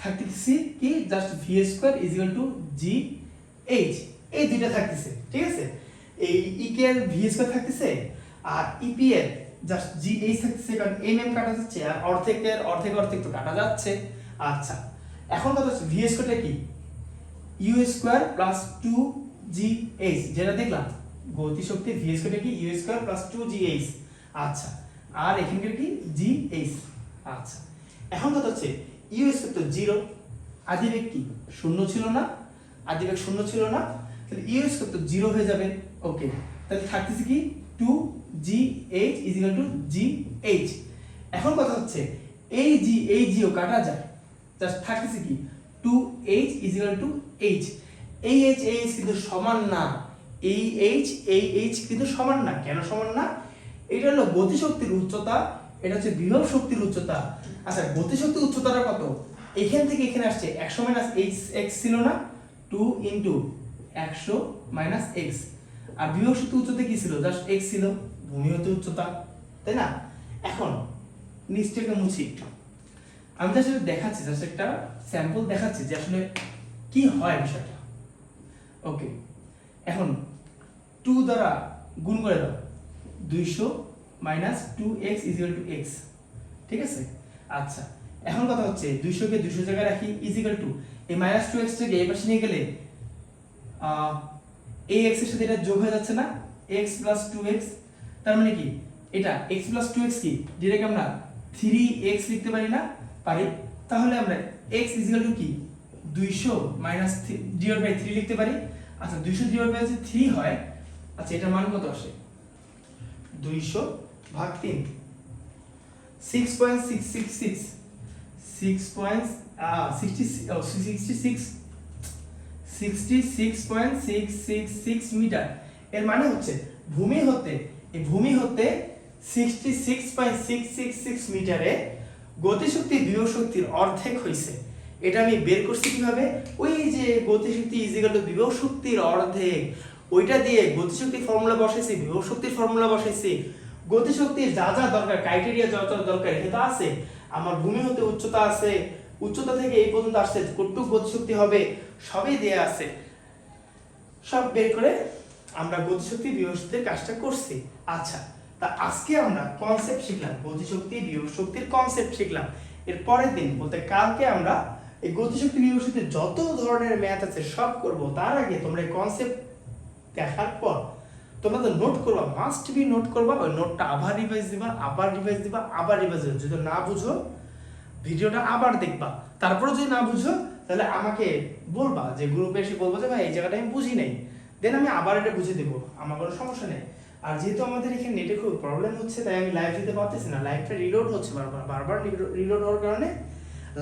Speaker 1: থাকতেছে কি just V square is equal to G H, এই দুইটা থাকতেছে, ঠিক আছে। এই ইকে এর ভি স্কয়ার থাকতেছে আর ইপি এর জাস্ট জি এইচ থাকতেছে, কারণ এম কাটা যাচ্ছে আর অর্ধেকের অর্ধেক তো কাটা যাচ্ছে। আচ্ছা এখন কথা হচ্ছে ভি স্কয়ারটা কি ইউ স্কয়ার প্লাস 2gh, যেটা দেখলাম গতিশক্তি ভি স্কয়ারটা কি ইউ স্কয়ার প্লাস 2gh, আচ্ছা আর এখানকার কি gh। আচ্ছা এখন কথা হচ্ছে ইউ স্কয়ার তো 0, আদিবেগ কি শূন্য ছিল না, আদিবেগ শূন্য ছিল না, তাহলে ইউ স্কয়ার তো 0 হয়ে যাবে, ওকে। তাহলে থাকতেছে কি 2gh ইকুয়াল টু gh। এখন কথা হচ্ছে এই জিও কাটা যায়, জাস্ট থাকতেছে কি 2h ইকুয়াল টু h। এই h কিন্তু সমান না, এই h কিন্তু সমান না, কেন সমান না? এটা হলো গতিশক্তির উচ্চতা, এটা হচ্ছে বিভব শক্তির উচ্চতা। আচ্ছা গতিশক্তির উচ্চতাটা কত? এখান থেকে এখানে আসছে 100 মাইনাস x ছিল না, 2 ইনটু 100 মাইনাস x, আর বিভব শক্তির উচ্চতা কি ছিল? জাস্ট x ছিল, ভূমি হতে উচ্চতা, তাই না? এখন নিচটাকে মুছি একটু, আমি জাস্ট দেখাচ্ছি, জাস্ট একটা স্যাম্পল দেখাচ্ছি যে আসলে কি হয় বিষয়টা, ওকে। এখন 2 দ্বারা গুণ করে দাও, 200 minus 2x equal to x, ঠিক আছে। আচ্ছা এখন কথা হচ্ছে 200 কে 200 জায়গায় রাখি ইকুয়াল টু এই মাইনাস 2x টাকে এই পাশে নিয়ে গেলে এই x এর সাথে এটা যোগ হয়ে যাচ্ছে না, x প্লাস 2x, তার মানে কি এটা x প্লাস 2x কি ডিরেক্ট আমরা 3x লিখতে পারি না? পারি। তাহলে আমরা x ইকুয়াল টু কি 200 মাইনাস ডিভাইড বাই 3 লিখতে পারি। আচ্ছা 200 ডিভাইড বাই 3 হয়, আচ্ছা এটার মান কত আসে? 200 ভাগ 3, 66.666 মিটার। এর মানে হচ্ছে ভূমি হতে 66.666 মিটারে গতিশক্তি বিভব শক্তির অর্ধেক হইছে। এটা আমি বের করছি কিভাবে? ওই যে গতিশক্তি ইজিক্যাল টু বিভব শক্তির অর্ধেক, ওইটা দিয়ে গতিশক্তির ফর্মুলা বসাইছি, বিভব শক্তির ফর্মুলা বসাইছি, গতিশক্তির যা যা দরকার ক্রাইটেরিয়া যা যা দরকার এটা আছে। আমার ভূমি হতে উচ্চতা আছে, উচ্চতা থেকে এই পর্যন্ত আসছে কতটুকু গতিশক্তি হবে সবই দেয়া আছে, সব বের করে আমরা গতিশক্তি বিভব শক্তির কাজটা করছি। আচ্ছা তা আজকে আমরা কনসেপ্ট শিখলাম, গতিশক্তি বিভব শক্তির কনসেপ্ট শিখলাম। এর পরের দিন বলতে কালকে আমরা এই গতিশক্তি বিভব শক্তির যত ধরনের ম্যাথ আছে সব করব। তার আগে তোমরা এই কনসেপ্ট দেখার পর তোমরা তো নোট করবা, মাস্ট বি নোট করবা, ওই নোটটা আবার রিভাইজ দিবা, আবার রিভাইজ দিবা, আবার রিভাইজ দিবা। যদি না বুঝো ভিডিওটা আবার দেখবা, তারপরে যদি না বুঝো তাহলে আমাকে বলবা, যে গ্রুপে এসে বলবো যে ভাই এই জায়গাটা আমি বুঝি নাই, দেন আমি আবার এটা বুঝে দেবো, আমার কোনো সমস্যা নেই। আর যেহেতু আমাদের এখানে নেটে খুব প্রবলেম হচ্ছে তাই আমি লাইভ দিতে পারতেছি না, লাইভটা রিলোড হচ্ছে বারবার রিলোড হওয়ার কারণে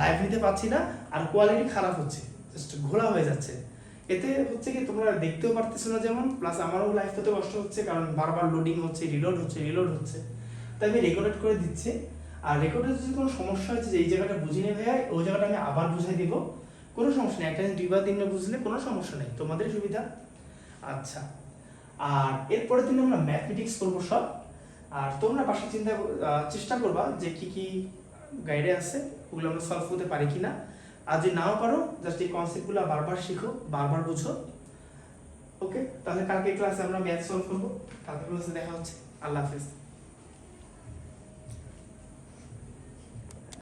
Speaker 1: লাইভ দিতে পারছি না, আর কোয়ালিটি খারাপ হচ্ছে, জাস্ট ঘোলা হয়ে যাচ্ছে। এতে হচ্ছে কি তোমরা দেখতেও পারতেছো না যেমন, প্লাস আমারও লাইভ করতে কষ্ট হচ্ছে কারণ বারবার লোডিং হচ্ছে, রিলোড হচ্ছে। তাই আমি রেকর্ড করে দিচ্ছি, আর রেকর্ডে যদি কোনো সমস্যা হচ্ছে যে এই জায়গাটা বুঝিনি ভাইয়া, ওই জায়গাটা আমি আবার বুঝাই দিব, কোনো সমস্যা নেই। একটা দুইবার তিনবার বুঝলে কোনো সমস্যা নেই, তোমাদের সুবিধা। আচ্ছা আর এরপরের দিন আমরা ম্যাথমেটিক্স করবো সব, আর তোমরা পাশে চেষ্টা করবা যে কি কি গাইডে আছে ওগুলো আমরা সলভ করতে পারি কিনা, আর যদি নাও পারো জাস্ট এই কনসেপ্টগুলো বারবার শিখো, বারবার বুঝো, ওকে। তাহলে কালকে ক্লাসে আমরা ম্যাথ সলভ করবো, কালকে ক্লাসে দেখা হচ্ছে, আল্লাহ হাফেজ।